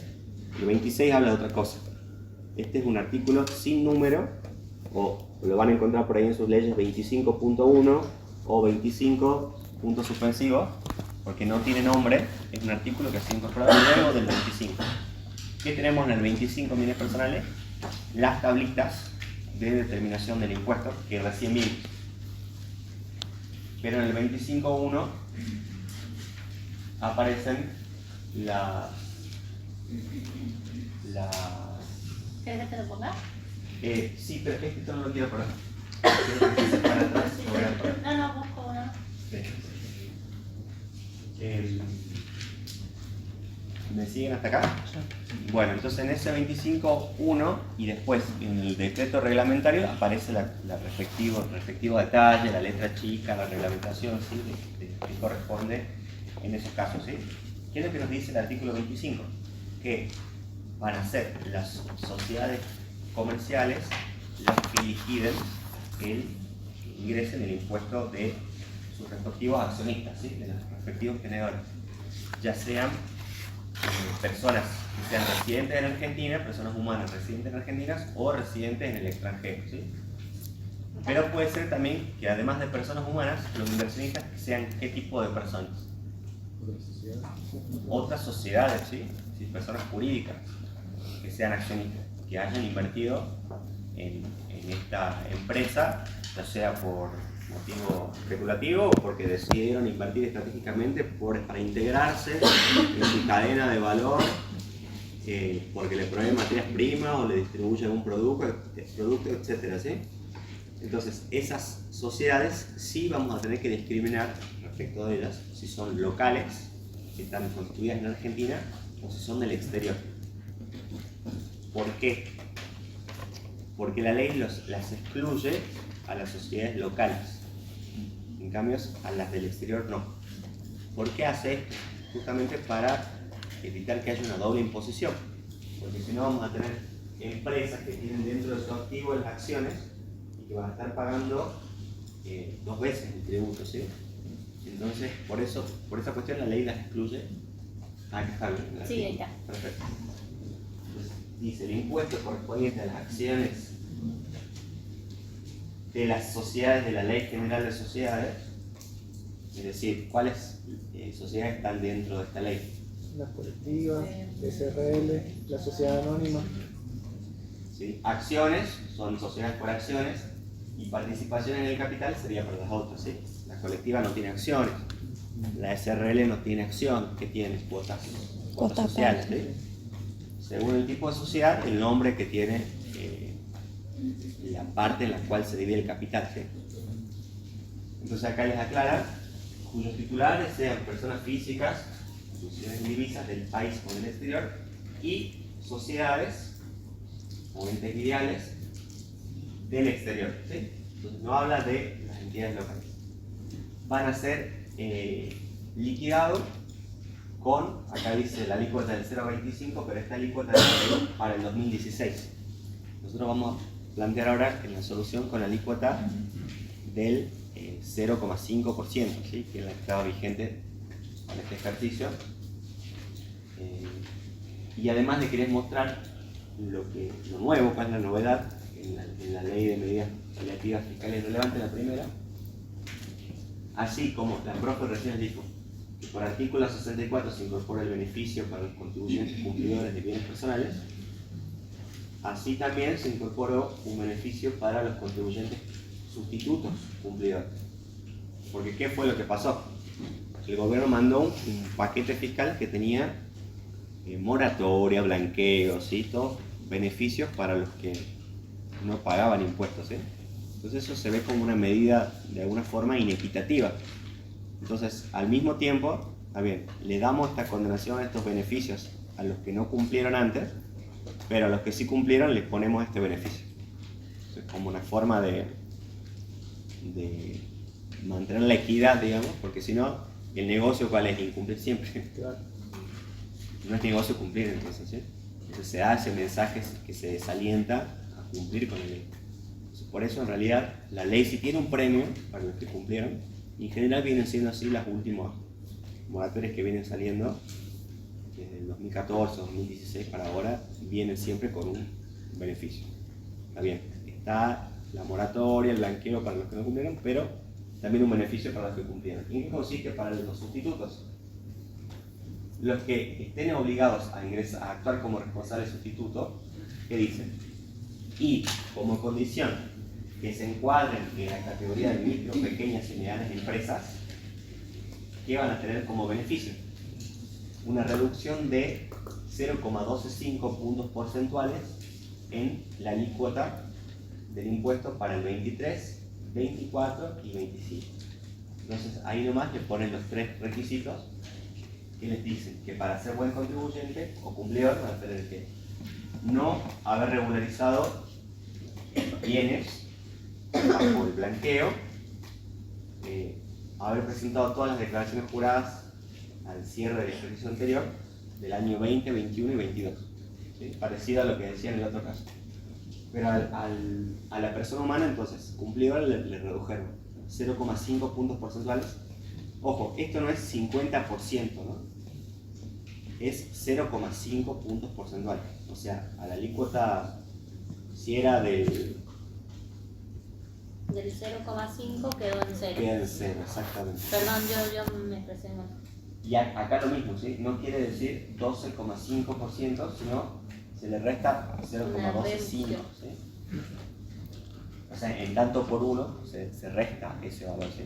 El 26 habla de otra cosa. Este es un artículo sin número, o lo van a encontrar por ahí en sus leyes 25.1 o 25 puntos suspensivos, porque no tiene nombre, es un artículo que ha sido incorporado luego del 25. ¿Qué tenemos en el 25 bienes personales? Las tablitas de determinación del impuesto que recién vimos. Pero en el 25.1 aparecen las... ¿Querés que te lo ponga? Sí, pero esto no lo quiero poner. Quiero que se para atrás, lo voy a poner. No, busco uno. ¿Me siguen hasta acá? Bueno, entonces en ese 25.1 y después en el decreto reglamentario aparece el respectivo detalle, la letra chica, la reglamentación, ¿sí? que corresponde en esos casos, ¿sí? ¿Qué es lo que nos dice el artículo 25? Que van a ser las sociedades comerciales las que liquiden ingresen el impuesto de sus respectivos accionistas, ¿sí? De los respectivos tenedores, ya sean personas que sean residentes en Argentina, personas humanas residentes en Argentina o residentes en el extranjero, ¿sí? Pero puede ser también que además de personas humanas, los inversionistas sean ¿qué tipo de personas? Otras sociedades, ¿sí? ¿Sí? Personas jurídicas que sean accionistas, que hayan invertido en esta empresa, ya sea por motivo especulativo o porque decidieron invertir estratégicamente para integrarse en su cadena de valor, porque le proveen materias primas o le distribuyen un producto, etc. ¿sí? Entonces, esas sociedades sí vamos a tener que discriminar respecto de ellas, si son locales, que están constituidas en Argentina, o si son del exterior. ¿Por qué? Porque la ley las excluye a las sociedades locales. En cambio, a las del exterior no. ¿Por qué hace esto? Justamente para evitar que haya una doble imposición. Porque si no vamos a tener empresas que tienen dentro de su activo las acciones y que van a estar pagando dos veces el tributo, ¿sí? Entonces, por esa cuestión la ley las excluye. Ah, que está bien. Sí, ahí está. Perfecto. Entonces, dice, el impuesto correspondiente a las acciones de las sociedades de la Ley General de Sociedades, es decir, ¿cuáles sociedades están dentro de esta ley? Las colectivas, SRL, la sociedad anónima. ¿Sí? Acciones son sociedades por acciones y participación en el capital sería para las otras, ¿sí? La colectiva no tiene acciones, la SRL no tiene acción, que tiene cuotas sociales, ¿sí? Según el tipo de sociedad, el nombre que tiene la parte en la cual se divide el capital, ¿sí? Entonces acá les aclara cuyos titulares sean personas físicas, instituciones divisas del país o del exterior, y sociedades o entes ideales del exterior, ¿sí? Entonces no habla de las entidades locales. Van a ser liquidados con, acá dice la alícuota del 0,25, pero esta alícuota es para el 2016. Nosotros vamos a plantear ahora en la solución con la alícuota del 0,5%, ¿sí? Que es la que estaba vigente para este ejercicio. Y además le querés mostrar lo nuevo, cuál es la novedad en la ley de medidas relativas fiscales relevantes, la primera. Así como la profe recién dijo que por artículo 64 se incorpora el beneficio para los contribuyentes cumplidores de bienes personales, así también se incorporó un beneficio para los contribuyentes sustitutos cumplidores. Porque ¿qué fue lo que pasó? El gobierno mandó un paquete fiscal que tenía moratoria, blanqueos, ¿sí? Todos beneficios para los que no pagaban impuestos, ¿sí? Entonces eso se ve como una medida de alguna forma inequitativa. Entonces, al mismo tiempo, le damos esta condenación, estos beneficios a los que no cumplieron antes, pero a los que sí cumplieron les ponemos este beneficio. Es como una forma de mantener la equidad, digamos, porque si no, el negocio ¿cuál es? Incumplir siempre. No es negocio cumplir, entonces, ¿sí? Entonces se hace mensajes que se desalienta a cumplir con la ley. Entonces, por eso, en realidad, la ley sí tiene un premio para los que cumplieron, y en general vienen siendo así las últimas moratorias que vienen saliendo desde el 2014, 2016 para ahora, vienen siempre con un beneficio. Está bien, está la moratoria, el blanqueo para los que no cumplieron, pero también un beneficio para los que cumplieron. ¿En qué consiste para los sustitutos? Los que estén obligados a actuar como responsable sustituto, ¿qué dicen? Y como condición que se encuadren en la categoría de micro, pequeñas y medianas empresas, ¿qué van a tener como beneficio? Una reducción de 0,125 puntos porcentuales en la alícuota del impuesto para el 23, 24 y 25. Entonces ahí nomás le ponen los tres requisitos que les dicen que para ser buen contribuyente o cumplidor van a tener que no haber regularizado bienes bajo el blanqueo, haber presentado todas las declaraciones juradas al cierre del ejercicio anterior del año 20, 21 y 22, ¿sí? Parecido a lo que decía en el otro caso. Pero a la persona humana, entonces, cumplidora le redujeron 0,5 puntos porcentuales. Ojo, esto no es 50%, ¿no? Es 0,5 puntos porcentuales. O sea, a la alícuota, si era del 0,5 quedó en 0. Queda en 0, exactamente. Perdón, yo me expresé mal. Y acá lo mismo, ¿sí? No quiere decir 12,5%, sino se le resta 0,125, ¿sí? O sea, en tanto por uno se resta ese valor, ¿sí?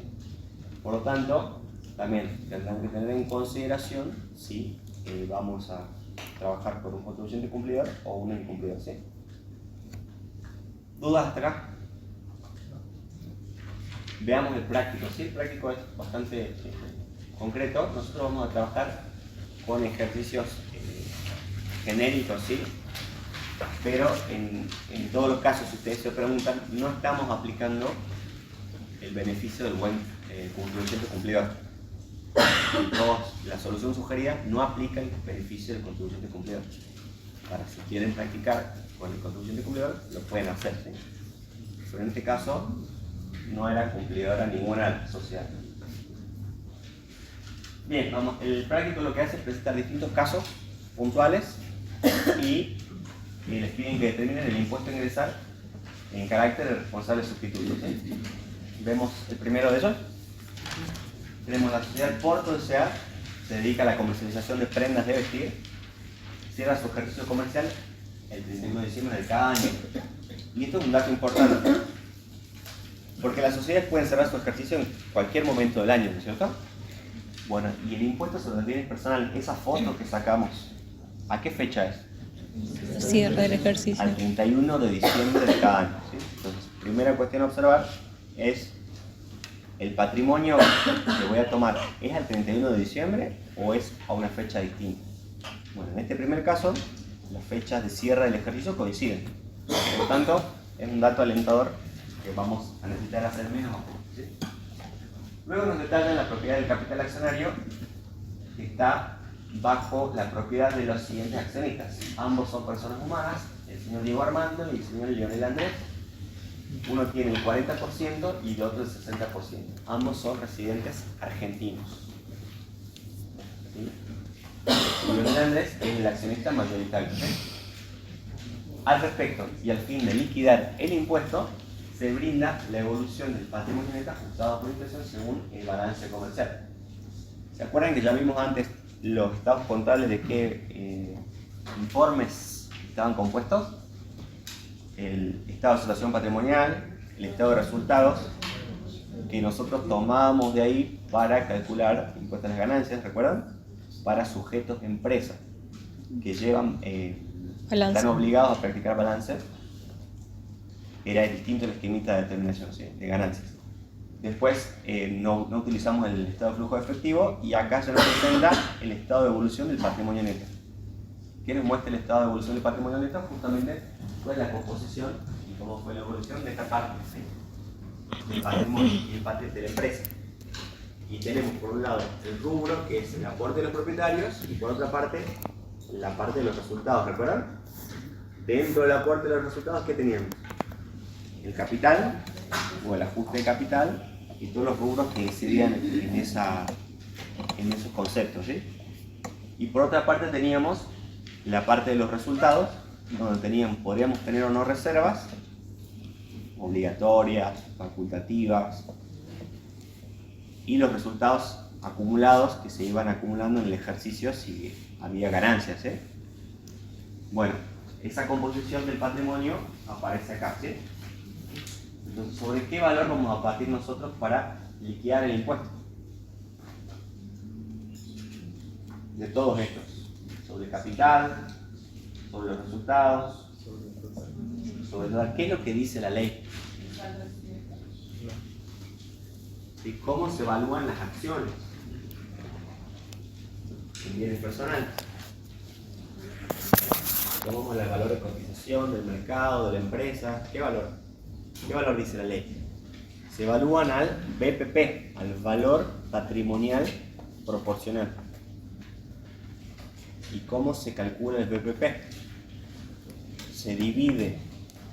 Por lo tanto, también tendrán que tener en consideración si vamos a trabajar con un contribuyente cumplidor o un incumplidor, ¿sí? ¿Dudas hasta acá? Veamos el práctico, ¿sí? El práctico es bastante concreto. Nosotros vamos a trabajar con ejercicios genéricos, ¿sí? Pero en todos los casos, si ustedes se preguntan, no estamos aplicando el beneficio del buen contribuyente cumplidor. La solución sugerida no aplica el beneficio del contribuyente cumplidor. Para si quieren practicar con el contribuyente cumplidor, lo pueden hacer, ¿sí? Pero en este caso, no era cumplidora ninguna sociedad. Bien, vamos. El práctico lo que hace es presentar distintos casos puntuales y les piden que determinen el impuesto a ingresar en carácter de responsable sustituto, ¿sí? Vemos el primero de ellos. Tenemos la sociedad Porto S.A. se dedica a la comercialización de prendas de vestir, cierra su ejercicio comercial el 31 de diciembre de cada año. Y esto es un dato importante, porque las sociedades pueden cerrar su ejercicio en cualquier momento del año, ¿no es cierto? Bueno, y el impuesto sobre los bienes personales, esa foto que sacamos, ¿a qué fecha es? Cierre del ejercicio. Al 31 de diciembre de cada año, ¿sí? Entonces, primera cuestión a observar es el patrimonio que voy a tomar, ¿es al 31 de diciembre o es a una fecha distinta? Bueno, en este primer caso, las fechas de cierre del ejercicio coinciden. Por lo tanto, es un dato alentador que vamos a necesitar hacer menos, ¿sí? Luego nos detallan la propiedad del capital accionario, que está bajo la propiedad de los siguientes accionistas. Ambos son personas humanas, el señor Diego Armando y el señor Lionel Andrés. Uno tiene el 40% y el otro el 60%. Ambos son residentes argentinos, ¿sí? Lionel Andrés es el accionista mayoritario, ¿sí? Al respecto, y al fin de liquidar el impuesto, se brinda la evolución del patrimonio neto ajustado por inflación según el balance comercial. ¿Se acuerdan que ya vimos antes los estados contables de qué informes estaban compuestos? El estado de situación patrimonial, el estado de resultados, que que nosotros tomábamos de ahí para calcular el impuesto a las ganancias, ¿recuerdan? Para sujetos de empresa que llevan, Balance. están obligados a practicar balance. Era distinto el esquemita de determinación, ¿sí?, de ganancias. Después no utilizamos el estado de flujo de efectivo y acá se nos presenta el estado de evolución del patrimonio neto. ¿Qué nos muestra el estado de evolución del patrimonio neto? Justamente fue la composición y cómo fue la evolución de esta parte, ¿sí?, del patrimonio y el patrimonio de la empresa. Y tenemos por un lado el rubro, que es el aporte de los propietarios, y por otra parte la parte de los resultados, ¿recuerdan? Dentro del aporte de los resultados, ¿qué teníamos? El capital, o el ajuste de capital, y todos los rubros que incidían en esos conceptos, ¿sí? Y por otra parte teníamos la parte de los resultados, donde podríamos tener o no reservas, obligatorias, facultativas, y los resultados acumulados que se iban acumulando en el ejercicio si había ganancias, ¿sí? Bueno, esa composición del patrimonio aparece acá, ¿sí? Entonces, ¿sobre qué valor vamos a partir nosotros para liquidar el impuesto? De todos estos. Sobre el capital, sobre los resultados, sobre todo, ¿qué es lo que dice la ley? ¿Y cómo se evalúan las acciones en bienes personales? Tomamos el valor de cotización del mercado, de la empresa. ¿Qué valor? ¿Qué valor dice la ley? Se evalúan al BPP, al valor patrimonial proporcional. ¿Y cómo se calcula el BPP? Se divide,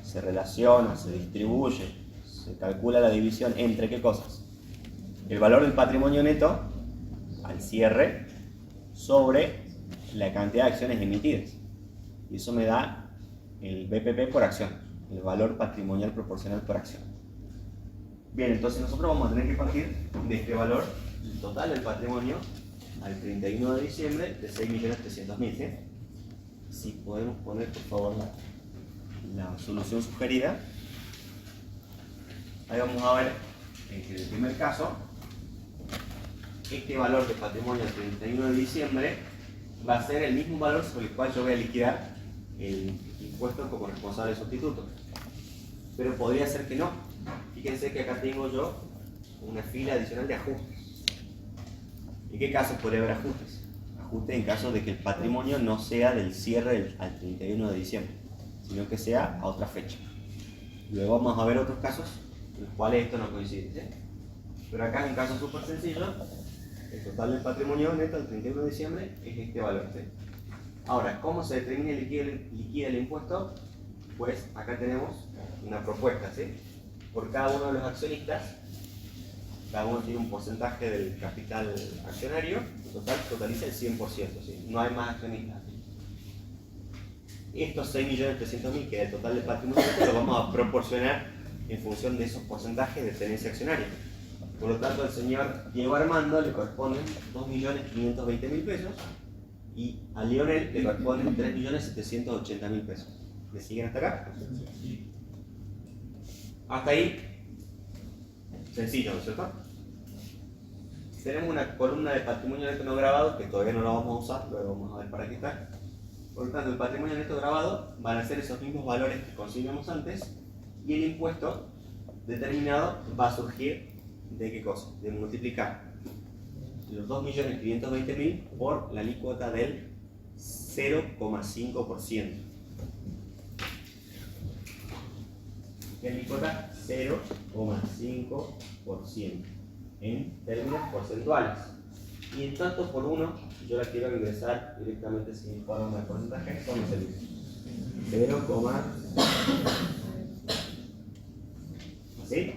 se relaciona, se distribuye, se calcula la división entre ¿qué cosas? El valor del patrimonio neto al cierre sobre la cantidad de acciones emitidas. Y eso me da el BPP por acción, el valor patrimonial proporcional por acción. Bien, entonces nosotros vamos a tener que partir de este valor, el total del patrimonio, al 31 de diciembre de 6.300.000, ¿sí? Si podemos poner, por favor, la solución sugerida. Ahí vamos a ver que en el primer caso, este valor de patrimonio al 31 de diciembre va a ser el mismo valor sobre el cual yo voy a liquidar el impuesto como responsable sustituto. Pero podría ser que no. Fíjense que acá tengo yo una fila adicional de ajustes. ¿En qué casos podría haber ajustes? Ajustes en caso de que el patrimonio no sea del cierre al 31 de diciembre, sino que sea a otra fecha. Luego vamos a ver otros casos en los cuales esto no coincide, ¿sí? Pero acá es un caso súper sencillo. El total del patrimonio neto al 31 de diciembre es este valor, ¿sí? Ahora, ¿cómo se determina y liquida el impuesto? Pues acá tenemos una propuesta, ¿sí? Por cada uno de los accionistas, cada uno tiene un porcentaje del capital accionario, totaliza el 100%, ¿sí? No hay más accionistas. Estos 6.300.000, que es el total del patrimonio, lo vamos a proporcionar en función de esos porcentajes de tenencia accionaria. Por lo tanto, al señor Diego Armando le corresponden 2.520.000 pesos y a Lionel le corresponden 3.780.000 pesos. ¿Me siguen hasta acá? Hasta ahí, sencillo, ¿no es cierto? Tenemos una columna de patrimonio neto no grabado que todavía no la vamos a usar, luego vamos a ver para qué está. Por lo tanto, el patrimonio neto grabado van a ser esos mismos valores que consignamos antes y el impuesto determinado va a surgir ¿de qué cosa? De multiplicar los 2.520.000 por la alícuota del 0,5%. ¿Qué alícuota? 0,5% en términos porcentuales. Y en tanto por uno, yo la quiero ingresar directamente sin forma de porcentaje, ¿cómo se dice? 0, ¿así?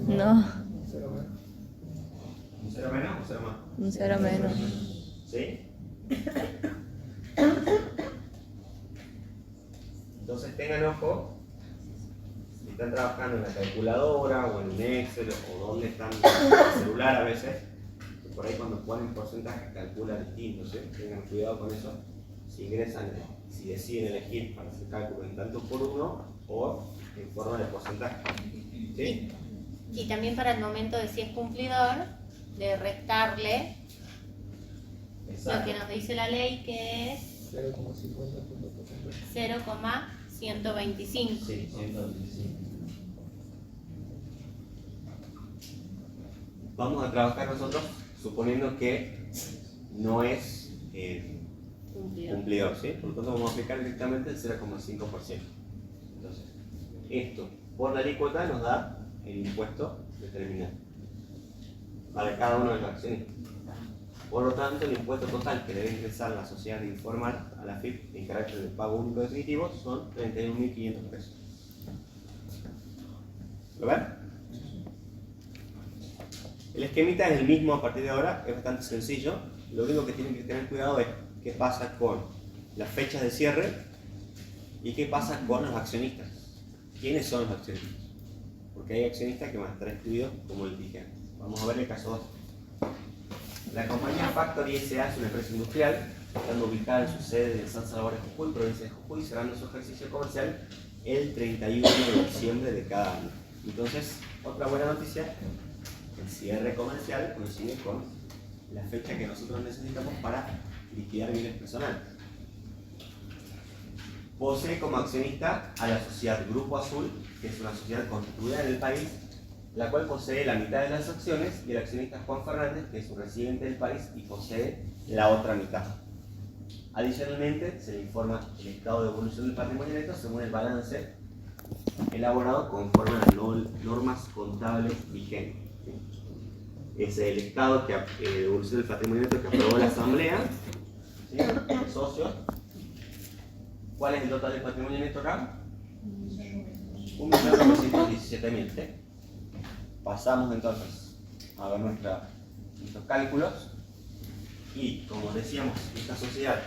No, ¿Un 0 menos o 0 más? un cero menos. ¿Sí? Entonces tengan ojo, si están trabajando en la calculadora o en Excel o donde están en el celular a veces, por ahí cuando ponen porcentajes calcula distinto, ¿sí? Tengan cuidado con eso. Si ingresan, si deciden elegir para hacer cálculo en tanto por uno o en forma de porcentaje, ¿sí? Y también para el momento de si es cumplidor, de restarle lo que nos dice la ley, que es 0,125. Sí, 125. Vamos a trabajar nosotros suponiendo que no es cumplidor, ¿sí? Por lo tanto vamos a aplicar directamente el 0,5%. Entonces, esto por la alícuota nos da el impuesto determinado para cada uno de los accionistas. Por lo tanto, el impuesto total que debe ingresar la sociedad informal a la AFIP en carácter de pago único definitivo son 31.500 pesos. ¿Lo ven? El esquemita es el mismo a partir de ahora, es bastante sencillo. Lo único que tienen que tener cuidado es qué pasa con las fechas de cierre y qué pasa con los accionistas. ¿Quiénes son los accionistas? Porque hay accionistas que van a estar excluidos como les dije antes. Vamos a ver el caso 2. La compañía Factory S.A. es una empresa industrial, estando ubicada en su sede en San Salvador de Jujuy, provincia de Jujuy, cerrando su ejercicio comercial el 31 de diciembre de cada año. Entonces, otra buena noticia, el cierre comercial coincide con la fecha que nosotros necesitamos para liquidar bienes personales. Posee como accionista a la sociedad Grupo Azul, que es una sociedad constituida en el país, la cual posee la mitad de las acciones, y el accionista Juan Fernández, que es un residente del país y posee la otra mitad. Adicionalmente, se le informa el estado de evolución del patrimonio neto según el balance elaborado conforme a las normas contables vigentes. Es el estado de evolución del patrimonio neto que aprobó la asamblea, ¿sí? Socios. ¿Cuál es el total del patrimonio neto acá? 1.917.000, ¿sí? Pasamos entonces a ver nuestros cálculos y, como decíamos, esta sociedad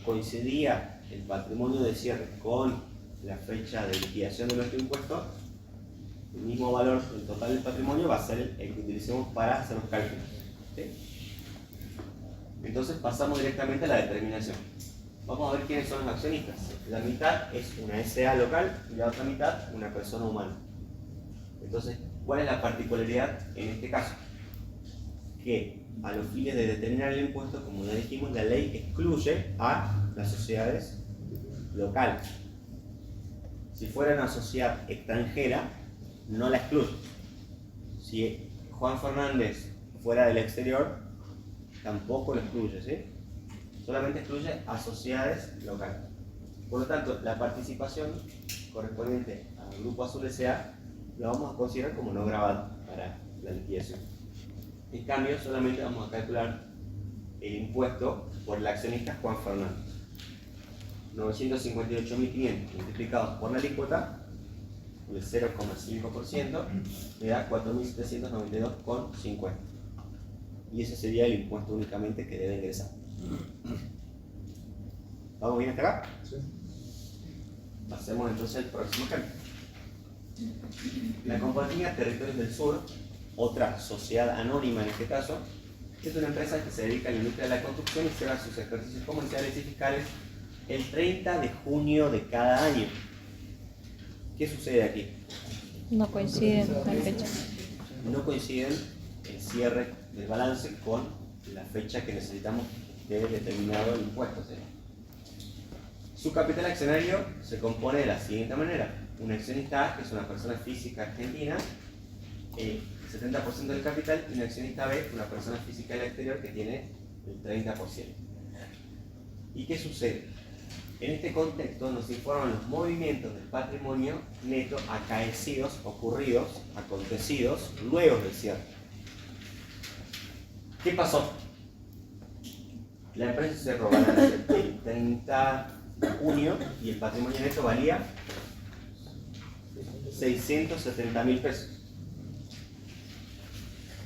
coincidía el patrimonio de cierre con la fecha de liquidación de nuestro impuesto. El mismo valor del total del patrimonio va a ser el que utilicemos para hacer los cálculos, ¿sí? Entonces pasamos directamente a la determinación. Vamos a ver quiénes son los accionistas. La mitad es una SA local y la otra mitad una persona humana. Entonces, ¿cuál es la particularidad en este caso? Que a los fines de determinar el impuesto, como ya dijimos, la ley excluye a las sociedades locales. Si fuera una sociedad extranjera, no la excluye. Si Juan Fernández fuera del exterior, tampoco lo excluye, ¿sí? Solamente excluye a sociedades locales. Por lo tanto, la participación correspondiente al Grupo Azul S.A. la vamos a considerar como no grabada para la liquidación. En cambio, solamente vamos a calcular el impuesto por el accionista Juan Fernández. 958.500 multiplicados por la alícuota, el 0,5%, me da 4.792,50. Y ese sería el impuesto únicamente que debe ingresar. ¿Vamos bien hasta acá? Sí. Pasemos entonces al próximo ejemplo. La compañía Territorios del Sur, otra sociedad anónima en este caso, es una empresa que se dedica a la industria de la construcción y cierra sus ejercicios comerciales y fiscales el 30 de junio de cada año. ¿Qué sucede aquí? No coinciden las fechas. No coinciden el cierre del balance con la fecha que necesitamos de determinado impuesto, ¿sí? Su capital accionario se compone de la siguiente manera. Un accionista A, que es una persona física argentina, el 70% del capital, y un accionista B, una persona física del exterior, que tiene el 30%. ¿Y qué sucede? En este contexto nos informan los movimientos del patrimonio neto acaecidos, ocurridos, acontecidos, luego del cierre. ¿Qué pasó? La empresa cerró balance el 30 de junio y el patrimonio neto valía 670.000 pesos.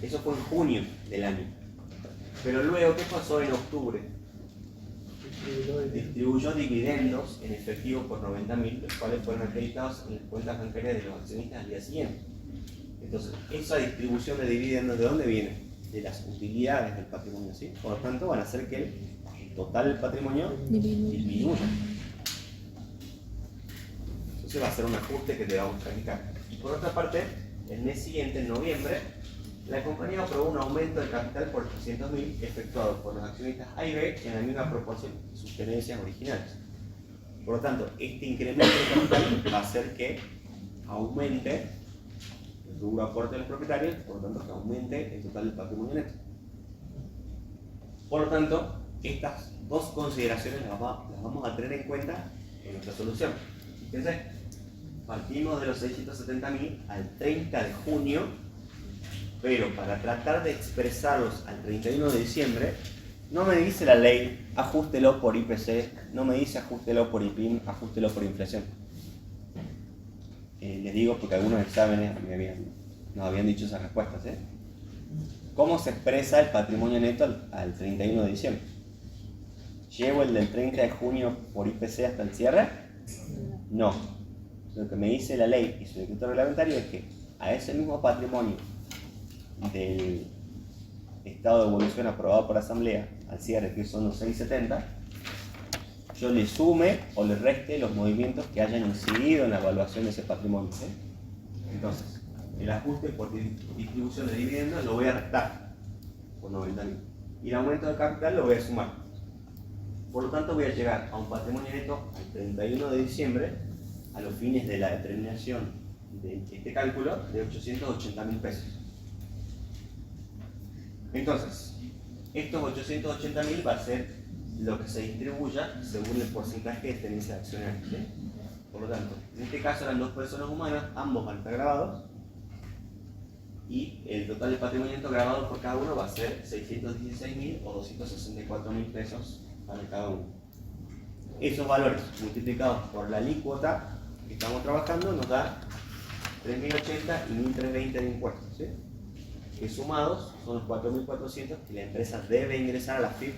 Eso fue en junio del año. Pero luego, ¿qué pasó en octubre? Distribuyó dividendos en efectivo por 90.000, los cuales fueron acreditados en las cuentas bancarias de los accionistas al día siguiente. Entonces, esa distribución de dividendos, ¿de dónde viene? De las utilidades del patrimonio, ¿sí? Por lo tanto, van a hacer que el total del patrimonio disminuya. Entonces va a ser un ajuste que debamos practicar. Y por otra parte, el mes siguiente, en noviembre, la compañía aprobó un aumento de capital por 300.000 efectuado por los accionistas A y B en la misma proporción de sus tenencias originales. Por lo tanto, este incremento de capital va a hacer que aumente el rubro aporte de los propietarios, por lo tanto que aumente el total del patrimonio neto. Por lo tanto, estas dos consideraciones las vamos a tener en cuenta en nuestra solución. Fíjense, partimos de los 670.000 al 30 de junio, pero para tratar de expresarlos al 31 de diciembre, no me dice la ley, ajústelo por IPC, no me dice ajústelo por IPIM, ajústelo por inflación. Les digo porque algunos exámenes nos habían dicho esas respuestas. ¿Cómo se expresa el patrimonio neto al 31 de diciembre? ¿Llevo el del 30 de junio por IPC hasta el cierre? No. Lo que me dice la ley y su decreto reglamentario es que a ese mismo patrimonio del estado de evolución aprobado por asamblea al cierre, que son los 670, yo le sume o le reste los movimientos que hayan incidido en la evaluación de ese patrimonio. Entonces, el ajuste por distribución de dividendos lo voy a restar por 90.000 y el aumento de capital lo voy a sumar. Por lo tanto, voy a llegar a un patrimonio neto al 31 de diciembre, a los fines de la determinación de este cálculo, de 880.000 pesos. Entonces, estos 880.000 va a ser lo que se distribuya según el porcentaje de tenencia de accionarios. ¿Sí? Por lo tanto, en este caso eran dos personas humanas, ambos van a estar grabados, y el total de patrimonio neto grabado por cada uno va a ser 616.000 o 264.000 pesos para cada uno. Esos valores multiplicados por la alícuota que estamos trabajando nos da 3.080 y 1.320 de impuestos, ¿sí? Que sumados son los 4.400 que la empresa debe ingresar a la FIP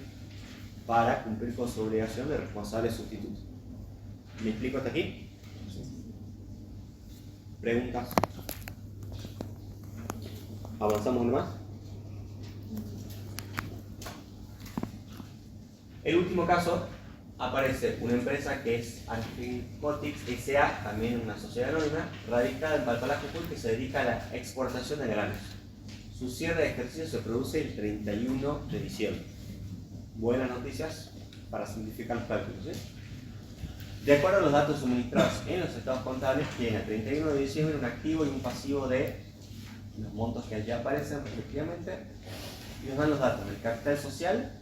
para cumplir con su obligación de responsable sustituto. ¿Me explico hasta aquí? ¿Preguntas? ¿Avanzamos uno más? El último caso aparece una empresa que es Argencotics S.A., también una sociedad anónima, radicada en Palpalá, Jujuy, que se dedica a la exportación de granos. Su cierre de ejercicio se produce el 31 de diciembre. Buenas noticias para simplificar los cálculos, ¿sí? De acuerdo a los datos suministrados en los estados contables, tiene el 31 de diciembre un activo y un pasivo de los montos que allí aparecen respectivamente, y nos dan los datos del capital social,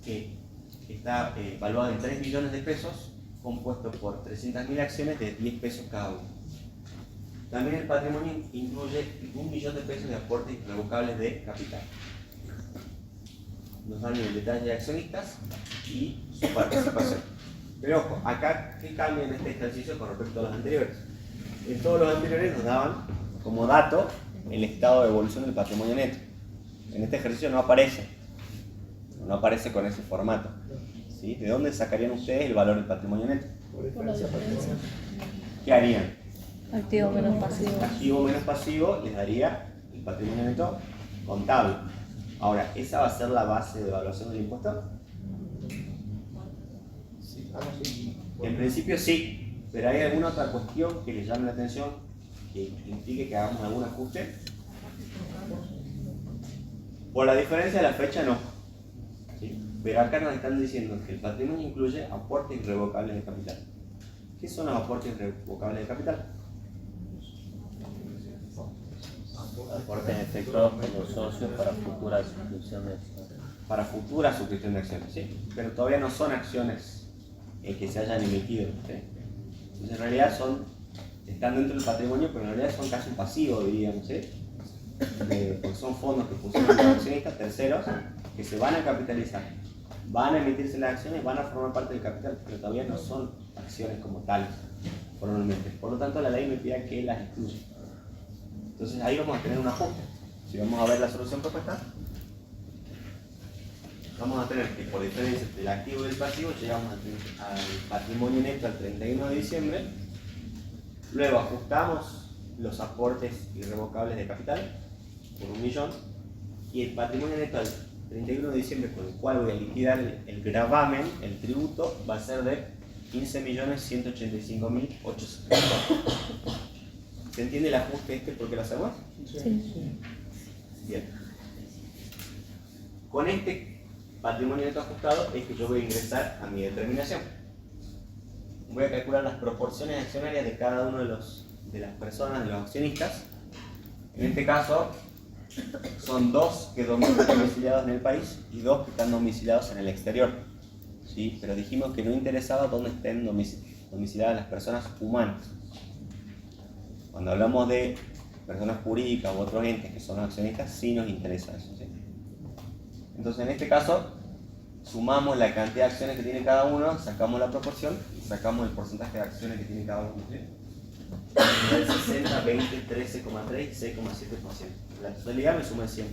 que está valuado en 3 millones de pesos, compuesto por 300.000 acciones de 10 pesos cada uno. También el patrimonio incluye 1 millón de pesos de aportes irrevocables de capital. Nos dan el detalle de accionistas y su participación. Pero ojo, acá, ¿qué cambia en este ejercicio con respecto a los anteriores? En todos los anteriores nos daban como dato el estado de evolución del patrimonio neto. En este ejercicio no aparece con ese formato. ¿Sí? ¿De dónde sacarían ustedes el valor del patrimonio neto? Por diferencia patrimonial. ¿Qué harían? Activo menos pasivo. Activo menos pasivo les daría el patrimonio neto contable. Ahora, ¿esa va a ser la base de evaluación del impuesto? Sí. Sí. En principio sí, pero ¿hay alguna otra cuestión que les llame la atención que implique que hagamos algún ajuste? Por la diferencia de la fecha no. ¿Sí? Pero acá nos están diciendo que el patrimonio incluye aportes irrevocables de capital. ¿Qué son los aportes irrevocables de capital? Aportes efectuados por los socios para futura suscripción de acciones. Para futura suscripción de acciones, ¿sí? Pero todavía no son acciones que se hayan emitido, ¿sí? Entonces en realidad están dentro del patrimonio, pero en realidad son casi un pasivo, diríamos, ¿sí? Porque son fondos que funcionan como accionistas terceros que se van a capitalizar, van a emitirse las acciones, van a formar parte del capital, pero todavía no son acciones como tales, formalmente. Por lo tanto, la ley me pide que las excluya. Entonces ahí vamos a tener un ajuste. Si vamos a ver la solución propuesta, vamos a tener que por diferencia del activo y del pasivo llegamos al patrimonio neto al 31 de diciembre, luego ajustamos los aportes irrevocables de capital por 1 millón y el patrimonio neto al 31 de diciembre con el cual voy a liquidar el gravamen, el tributo, va a ser de 15.185.874. ¿Se entiende el ajuste este por qué lo hacemos? Sí. Bien. Con este patrimonio neto ajustado es que yo voy a ingresar a mi determinación. Voy a calcular las proporciones accionarias de cada uno de las personas, de los accionistas. En este caso, son 2 que están domiciliados en el país y 2 que están domiciliados en el exterior. ¿Sí? Pero dijimos que no interesaba dónde estén domiciliadas las personas humanas. Cuando hablamos de personas jurídicas u otros entes que son accionistas, sí nos interesa eso. ¿Sí? Entonces, en este caso, sumamos la cantidad de acciones que tiene cada uno, sacamos la proporción y sacamos el porcentaje de acciones que tiene cada uno. ¿Sí? 60, 20, 13,3 y 6,7%. La totalidad me suma el 100%.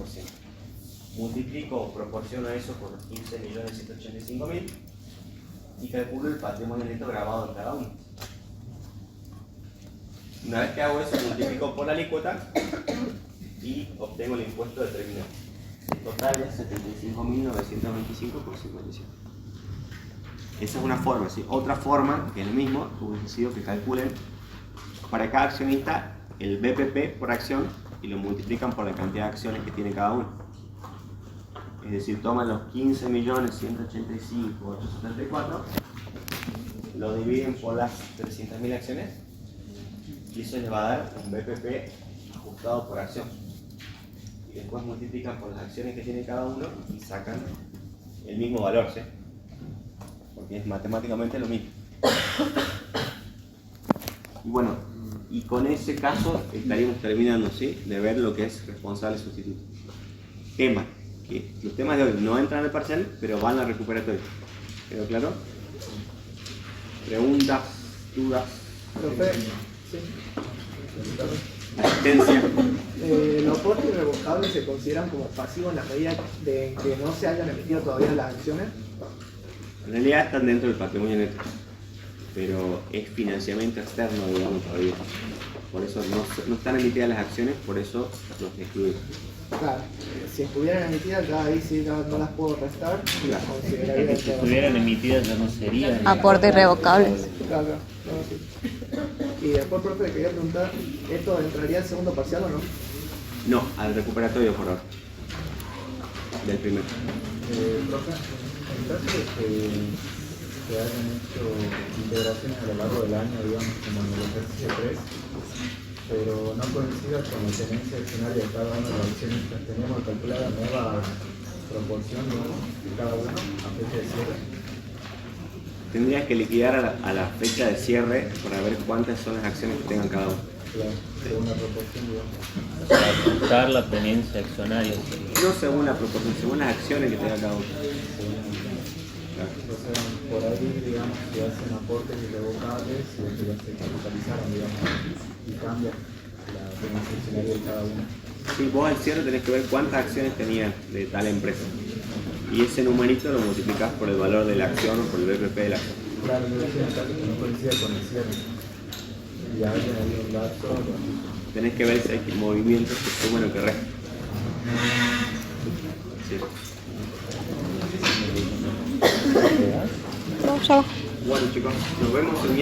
Multiplico o proporciono eso por 15.185.000 y calculo el patrimonio neto grabado en cada uno. Una vez que hago eso, multiplico por la alícuota y obtengo el impuesto determinado. El total es 75.925 por 57. Esa es una forma, ¿sí? Otra forma, que es lo mismo, hubiese sido que calculen para cada accionista el BPP por acción y lo multiplican por la cantidad de acciones que tiene cada uno. Es decir, toman los 15.185.874, lo dividen por las 300.000 acciones y eso les va a dar un BPP ajustado por acción. Y después multiplican por las acciones que tiene cada uno y sacan el mismo valor, ¿sí? Porque es matemáticamente lo mismo. Y bueno, y con ese caso estaríamos terminando, ¿sí?, de ver lo que es responsable sustituto. Tema, que los temas de hoy no entran al parcial, pero van al recuperatorio. ¿Quedó claro? ¿Preguntas? ¿Dudas? Profe, sí. ¿Asistencia? Los aportes irrevocables se consideran como pasivos en la medida de que no se hayan emitido todavía las acciones. En realidad están dentro del patrimonio neto, pero es financiamiento externo, digamos, todavía. Por eso no están emitidas las acciones, por eso los excluyo. Claro, si estuvieran emitidas, ya ahí sí no las puedo restar y las consideraría. Si estuvieran emitidas ya no serían Aportes irrevocables. Claro, no, sí. Y después, profe, le quería preguntar, ¿esto entraría al segundo parcial o no? No, al recuperatorio por ahora. Del primero. Profe, en caso de que se hayan hecho integraciones a lo largo del año, digamos, como en el ejercicio 3, pero no coincida con la tenencia accionaria de cada una de las accionistas, tenemos que calcular la nueva proporción, digamos, de cada uno a fecha de cierre. Tendrías que liquidar a la fecha de cierre para ver cuántas son las acciones que tengan cada uno. Claro, según la proporción, digamos. para ajustar la tenencia accionaria. No según la proporción, según las acciones que tenga cada uno. Claro. O sea, por ahí, digamos, si hacen aportes irrevocables, ya se capitalizaron, digamos, y cambia la tenencia accionaria de cada uno. Sí, vos al cierre tenés que ver cuántas acciones tenías de tal empresa. Y ese numerito lo multiplicás por el valor de la acción o por el BPP de la acción. Claro, yo decía en el caso que no coincida con el cierre. Y alguien ahí un dato, Tenés que ver si hay movimientos que suman o que restan. Sí. No, ya va. Bueno chicos, nos vemos el miércoles.